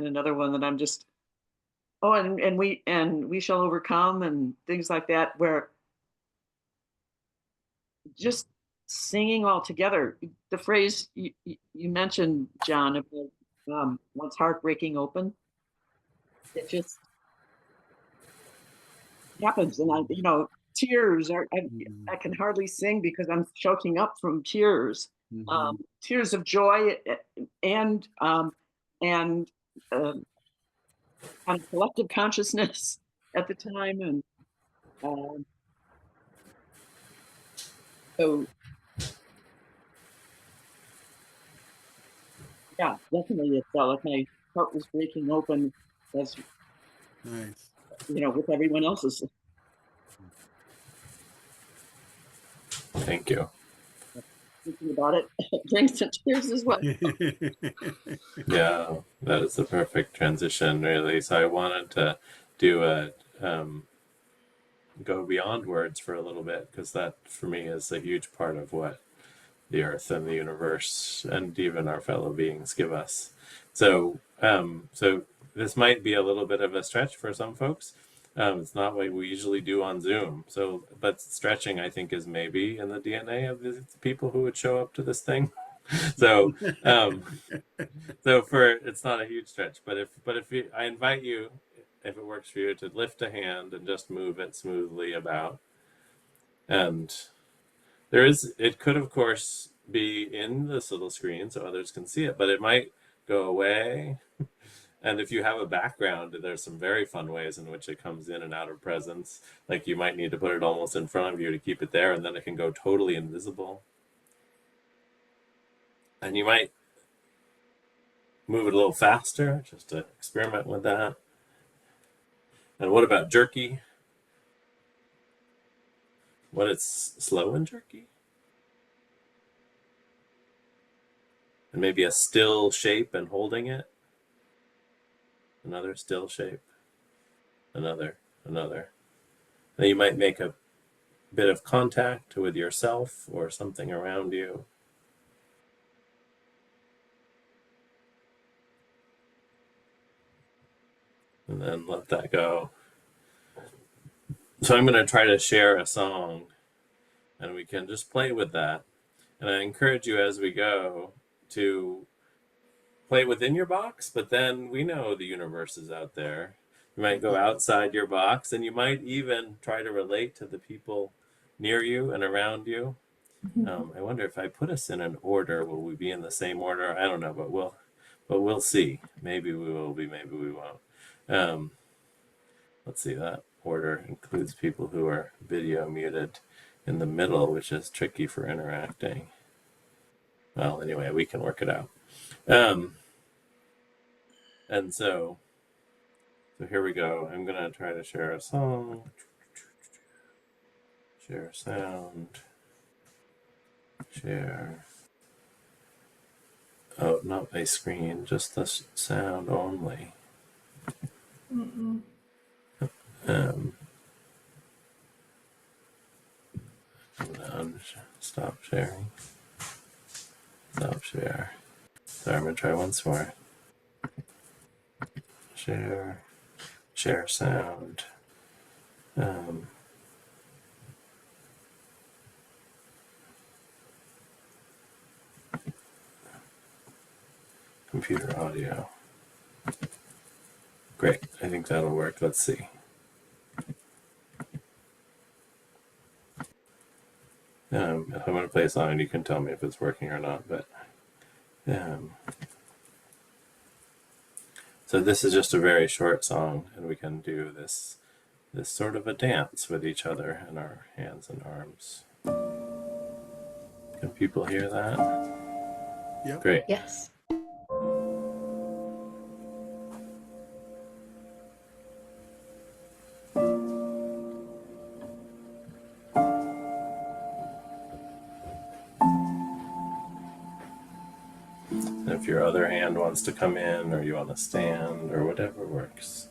Speaker 7: another one that I'm just, and we shall overcome and things like that, where just singing all together. The phrase you mentioned, John, about one's heart breaking open, it just happens. And tears are, I can hardly sing because I'm choking up from tears. Tears of joy and and kind of collective consciousness at the time. And so yeah, definitely it felt like my heart was breaking open, as
Speaker 1: Nice.
Speaker 7: with everyone else's.
Speaker 3: Thank you.
Speaker 7: Thinking about it brings some tears as well.
Speaker 3: Yeah, that is the perfect transition, really. So I wanted to do a go beyond words for a little bit, because that for me is a huge part of what the earth and the universe and even our fellow beings give us. So so this might be a little bit of a stretch for some folks. It's not what we usually do on Zoom. So, but stretching, I think, is maybe in the DNA of the people who would show up to this thing. So, so for it's not a huge stretch, but if you, I invite you, if it works for you, to lift a hand and just move it smoothly about. And it could, of course, be in this little screen so others can see it, but it might go away. And if you have a background, there's some very fun ways in which it comes in and out of presence. Like you might need to put it almost in front of you to keep it there, and then it can go totally invisible. And you might move it a little faster just to experiment with that. And what about jerky? What, it's slow and jerky? And maybe a still shape and holding it. another still shape, another. Then you might make a bit of contact with yourself or something around you. And then let that go. So I'm going to try to share a song, and we can just play with that. And I encourage you as we go to play within your box, but then we know the universe is out there. You might go outside your box, and you might even try to relate to the people near you and around you. I wonder if I put us in an order, will we be in the same order? I don't know, but we'll see. Maybe we will be, maybe we won't. Let's see, that order includes people who are video muted in the middle, which is tricky for interacting. Well, anyway, we can work it out. And so here we go. I'm going to try to share a song, share sound, share. Oh, not my screen, just the sound only. I'm going to stop sharing. Stop share. So I'm going to try once more. Share sound. Computer audio. Great, I think that'll work. Let's see. If I'm going to play a song, you can tell me if it's working or not. But so this is just a very short song, and we can do this sort of a dance with each other and our hands and arms. Can people hear that?
Speaker 1: Yep.
Speaker 3: Great.
Speaker 2: Yes.
Speaker 3: And if your other hand wants to come in, or you want to stand, or whatever works.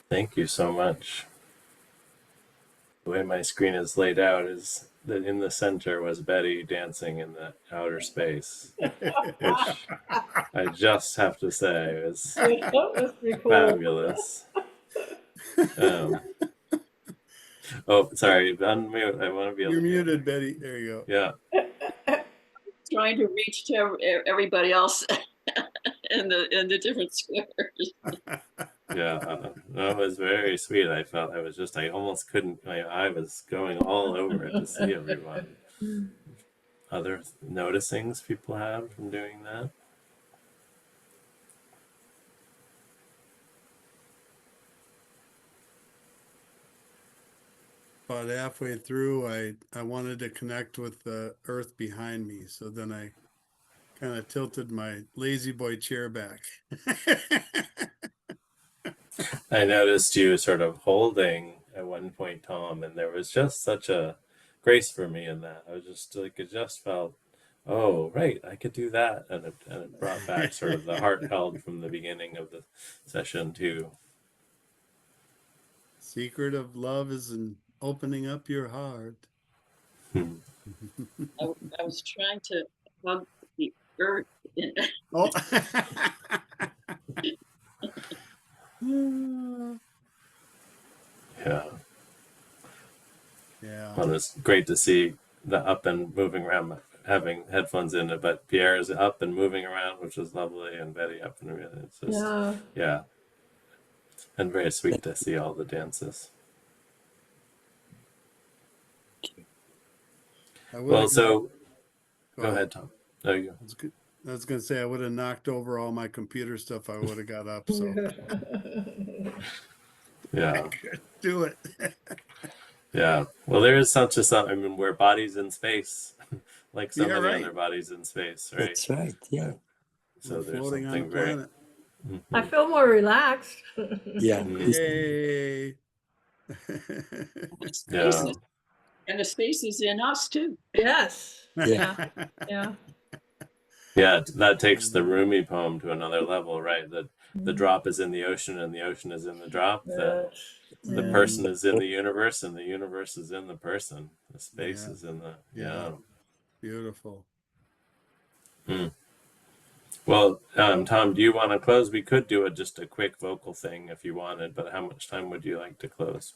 Speaker 3: Thank you so much. The way my screen is laid out is that in the center was Betty dancing in the outer space, which I just have to say is
Speaker 4: That was pretty cool.
Speaker 3: fabulous. Oh, sorry, unmute. I want to be able
Speaker 1: You're
Speaker 3: to hear.
Speaker 1: muted, Betty. There you go.
Speaker 3: Yeah.
Speaker 7: Trying to reach to everybody else in the different squares.
Speaker 3: Yeah, that was very sweet. I felt I almost couldn't, my eye was going all over it to see everyone. Other noticings people have from doing that?
Speaker 1: About halfway through, I wanted to connect with the earth behind me. So then I kind of tilted my lazy boy chair back.
Speaker 3: I noticed you sort of holding at one point, Tom, and there was just such a grace for me in that. I was just like, it just felt, oh, right, I could do that. And it brought back sort of the heart held from the beginning of the session, too.
Speaker 1: Secret of love is in opening up your heart.
Speaker 3: Hmm.
Speaker 7: I was trying to hug the earth.
Speaker 1: Oh.
Speaker 3: Yeah.
Speaker 1: Yeah.
Speaker 3: Well, it's great to see the up and moving around, having headphones in it, but Pierre is up and moving around, which is lovely, and Betty up and really, it's just, yeah. And very sweet to see all the dances. Well, so go ahead, Tom. There you go.
Speaker 1: I was going to say I would have knocked over all my computer stuff. I would have got up. So
Speaker 3: yeah,
Speaker 1: do it.
Speaker 3: Yeah. Well, there is such a something. I mean, we're bodies in space, like so
Speaker 1: Yeah,
Speaker 3: many
Speaker 1: right.
Speaker 3: other bodies in space, right?
Speaker 5: That's right. Yeah.
Speaker 3: So
Speaker 1: We're
Speaker 3: there's
Speaker 1: floating on a
Speaker 3: something very.
Speaker 1: planet.
Speaker 4: I feel more relaxed.
Speaker 5: Yeah.
Speaker 1: Yay.
Speaker 3: Yeah.
Speaker 7: And the space is in us too.
Speaker 4: Yes.
Speaker 5: Yeah.
Speaker 4: Yeah.
Speaker 3: Yeah, that takes the Rumi poem to another level, right? That the drop is in the ocean and the ocean is in the drop. The person is in the universe and the universe is in the person. The space is in the, yeah.
Speaker 1: Beautiful.
Speaker 3: Well, Tom, do you want to close? We could do just a quick vocal thing if you wanted, but how much time would you like to close?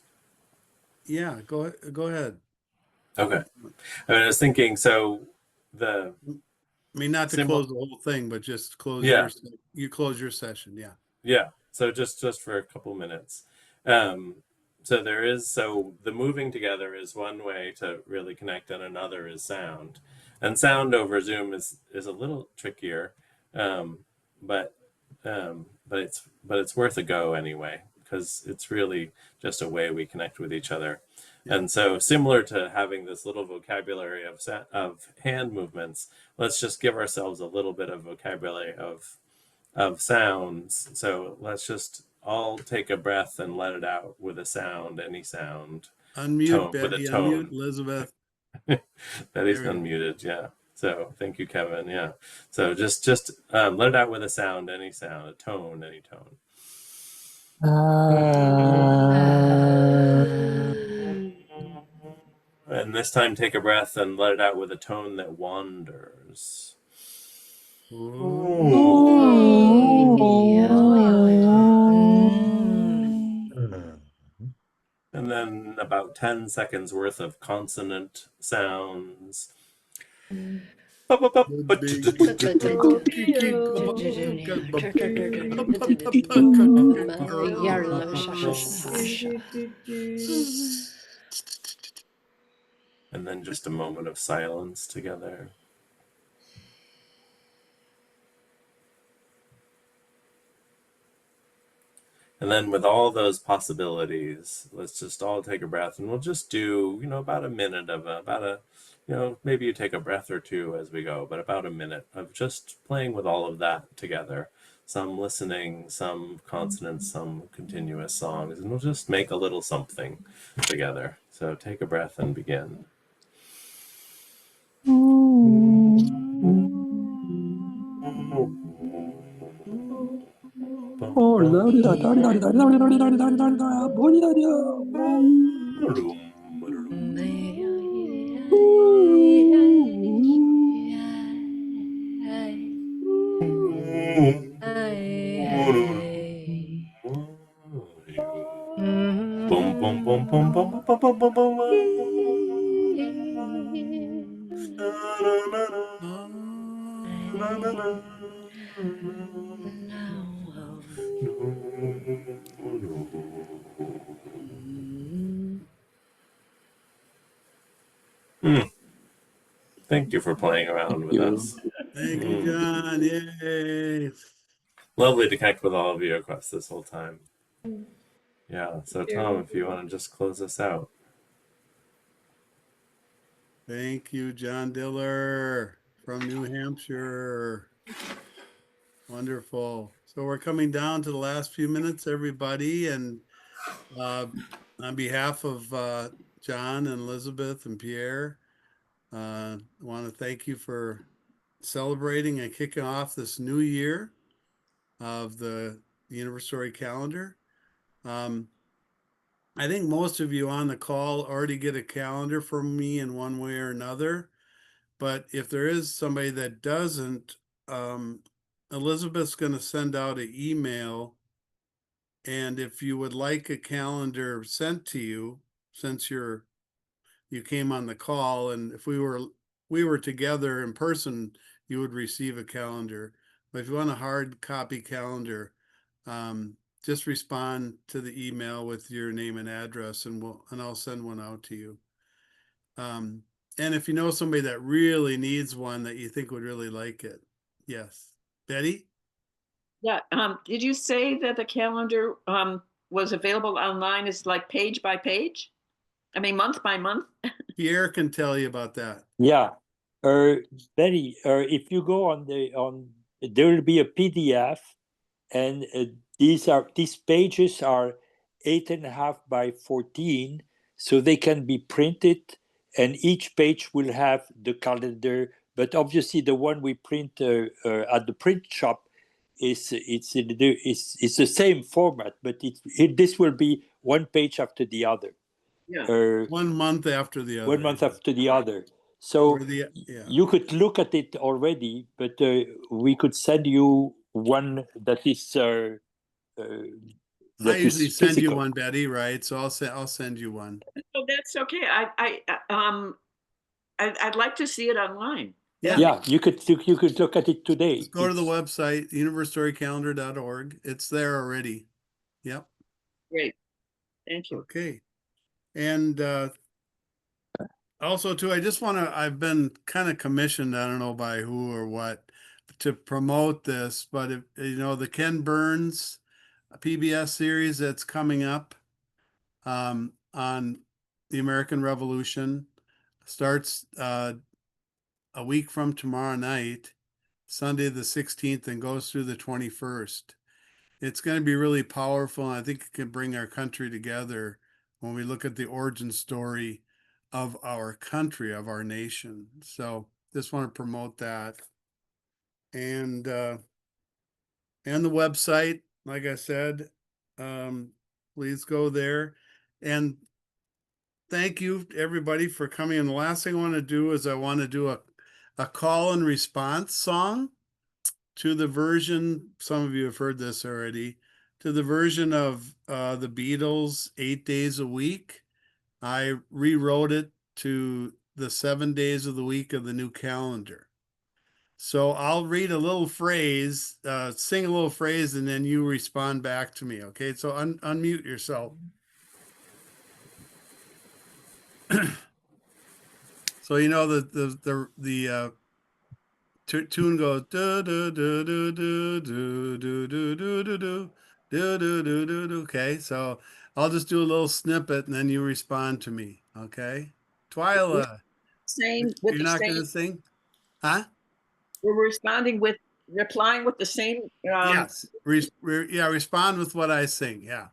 Speaker 1: Yeah, go ahead.
Speaker 3: Okay. I was thinking, so the...
Speaker 1: I mean, not to close the whole thing, but just close you close your session. Yeah.
Speaker 3: Yeah. So just for a couple minutes. So the moving together is one way to really connect, and another is sound. And sound over Zoom is a little trickier, but it's worth a go anyway, because it's really just a way we connect with each other. Yeah. And so, similar to having this little vocabulary of hand movements, let's just give ourselves a little bit of vocabulary of sounds. So let's just all take a breath and let it out with a sound, any sound.
Speaker 1: Unmute, Betty,
Speaker 3: with a tone.
Speaker 1: Unmute, Elizabeth.
Speaker 3: Betty's unmuted, yeah. So thank you, Kevin. Yeah. So just let it out with a sound, any sound, a tone, any tone. And this time, take a breath and let it out with a tone that wanders. And then about 10 seconds worth of consonant sounds. And then just a moment of silence together. And then with all those possibilities, let's just all take a breath, and we'll just do, about a minute of maybe you take a breath or two as we go, but about a minute of just playing with all of that together. Some listening, some consonants, some continuous songs, and we'll just make a little something together. So take a breath and begin.
Speaker 5: Oh,
Speaker 3: Boom, boom, boom, boom, boom, boom, boom, boom, boom. Thank you for playing around with
Speaker 5: you.
Speaker 3: us.
Speaker 1: Thank you, John. Yay.
Speaker 3: Lovely to connect with all of you across this whole time. Yeah, so Tom, if you want to just close us out.
Speaker 1: Thank you, John Diller from New Hampshire. Wonderful. So we're coming down to the last few minutes, everybody. And on behalf of John and Elizabeth and Pierre, I want to thank you for celebrating and kicking off this new year of the Universe calendar. I think most of you on the call already get a calendar from me in one way or another. But if there is somebody that doesn't, Elizabeth's going to send out an email. And if you would like a calendar sent to you, since you came on the call, and if we were together in person, you would receive a calendar. But if you want a hard copy calendar, just respond to the email with your name and address, and I'll send one out to you. And if you know somebody that really needs one that you think would really like it, yes, Betty.
Speaker 7: Yeah. Did you say that the calendar was available online? Is like page by page? I mean, month by month?
Speaker 1: Pierre can tell you about that.
Speaker 5: Yeah. Betty, if you go on there will be a PDF, and these pages are 8.5 by 14, so they can be printed, and each page will have the calendar. But obviously, the one we print at the print shop it's the same format, but this will be one page after the other.
Speaker 7: Yeah.
Speaker 1: 1 month after the other.
Speaker 5: 1 month after the other. So
Speaker 1: yeah.
Speaker 5: you could look at it already, but we could send you one that is.
Speaker 1: I usually send
Speaker 5: physical.
Speaker 1: you one, Betty, right? So I'll send you one.
Speaker 7: Oh, that's okay. I'd like to see it online.
Speaker 5: Yeah, you could look at it today.
Speaker 1: Just go to the website, universestorycalendar.org. It's there already. Yep.
Speaker 7: Great. Thank you.
Speaker 1: Okay. And also too, I've been kind of commissioned, I don't know by who or what, to promote this, but if you know the Ken Burns PBS series that's coming up on the American Revolution starts a week from tomorrow night, Sunday the 16th, and goes through the 21st. It's going to be really powerful, and I think it can bring our country together when we look at the origin story of our country, of our nation. So just want to promote that. And the website, like I said, please go there. And thank you everybody for coming. And the last thing I want to do is I want to do a call and response song to the version, some of you have heard this already, to the version of the Beatles, 8 Days a Week. I rewrote it to the 7 days of the week of the new calendar. So I'll read a little phrase, sing a little phrase, and then you respond back to me. Okay, so unmute yourself. So you know the tune goes do do do do do do do do do do do do do do do. Okay, so I'll just do a little snippet and then you respond to me. Okay, Twyla, you're not going to sing, huh?
Speaker 7: We're replying with the same.
Speaker 1: Yes, respond with what I sing. Yeah.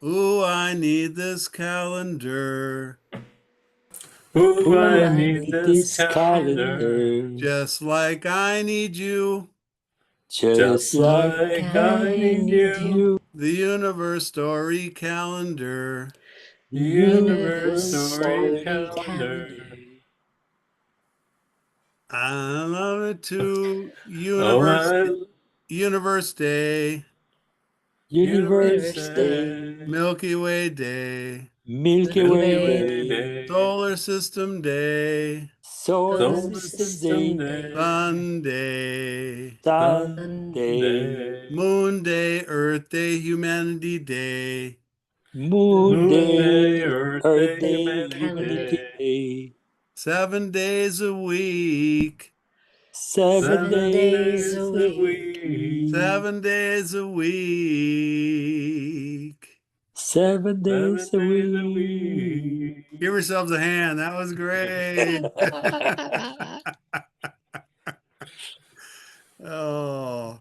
Speaker 1: Ooh, I need this calendar.
Speaker 3: Ooh, I need this calendar.
Speaker 1: Just like I need you.
Speaker 5: Just like I need you.
Speaker 1: The Universe Story Calendar.
Speaker 3: Universe Story Calendar.
Speaker 1: I love it too.
Speaker 3: Oh,
Speaker 1: Universe Day.
Speaker 5: Universe
Speaker 3: Universe
Speaker 5: Day,
Speaker 3: Day,
Speaker 1: Milky Way Day,
Speaker 5: Milky
Speaker 2: Milky
Speaker 5: Way
Speaker 2: Way
Speaker 5: Day,
Speaker 1: Solar System Day,
Speaker 5: Solar
Speaker 3: Solar
Speaker 5: System
Speaker 3: System
Speaker 5: Day,
Speaker 3: Day,
Speaker 1: Sunday,
Speaker 5: Sun Day,
Speaker 3: Day,
Speaker 1: Moon Day, Earth Day, Humanity Day,
Speaker 5: Moon
Speaker 3: Moon Day,
Speaker 5: Day,
Speaker 3: Earth
Speaker 5: Earth
Speaker 3: Day,
Speaker 5: Day,
Speaker 3: Humanity
Speaker 2: Calendar.
Speaker 5: Humanity
Speaker 3: Day,
Speaker 5: Day,
Speaker 1: 7 days a week,
Speaker 5: 7
Speaker 2: 7
Speaker 5: days
Speaker 2: days
Speaker 3: days
Speaker 2: a
Speaker 3: a
Speaker 5: a
Speaker 2: week.
Speaker 3: week,
Speaker 5: week,
Speaker 1: 7 days a week.
Speaker 5: 7 days
Speaker 3: 7
Speaker 5: a
Speaker 3: days a
Speaker 5: week.
Speaker 3: week.
Speaker 1: Give yourselves a hand. That was great. Oh,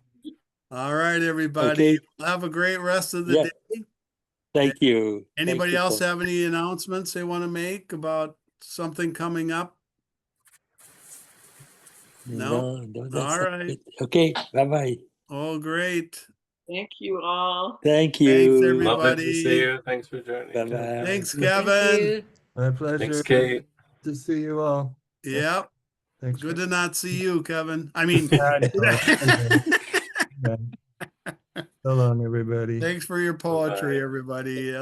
Speaker 1: all right, everybody.
Speaker 5: Okay,
Speaker 1: Have a great rest of the
Speaker 5: yeah,
Speaker 1: day.
Speaker 5: thank you. Thank
Speaker 1: Anybody
Speaker 5: you,
Speaker 1: else
Speaker 5: Tom.
Speaker 1: have any announcements they want to make about something coming up? No?
Speaker 5: No, that's
Speaker 1: All
Speaker 5: not
Speaker 1: right.
Speaker 5: it. Okay, bye-bye.
Speaker 1: Oh, great.
Speaker 7: Thank you all.
Speaker 5: Thank
Speaker 1: Thanks,
Speaker 5: you.
Speaker 3: Lovely to see
Speaker 1: everybody.
Speaker 3: you. Thanks for joining, Kevin.
Speaker 5: Bye-bye.
Speaker 1: Thanks,
Speaker 2: Thank
Speaker 1: Kevin.
Speaker 2: you.
Speaker 6: My
Speaker 3: Thanks,
Speaker 6: pleasure
Speaker 3: Kate.
Speaker 6: to see you all.
Speaker 1: Yep.
Speaker 6: Thanks
Speaker 1: Good
Speaker 6: for
Speaker 1: to not see you, Kevin. I mean,
Speaker 6: I know. Yeah. So long, everybody.
Speaker 1: thanks for your
Speaker 3: Bye-bye.
Speaker 1: poetry, everybody.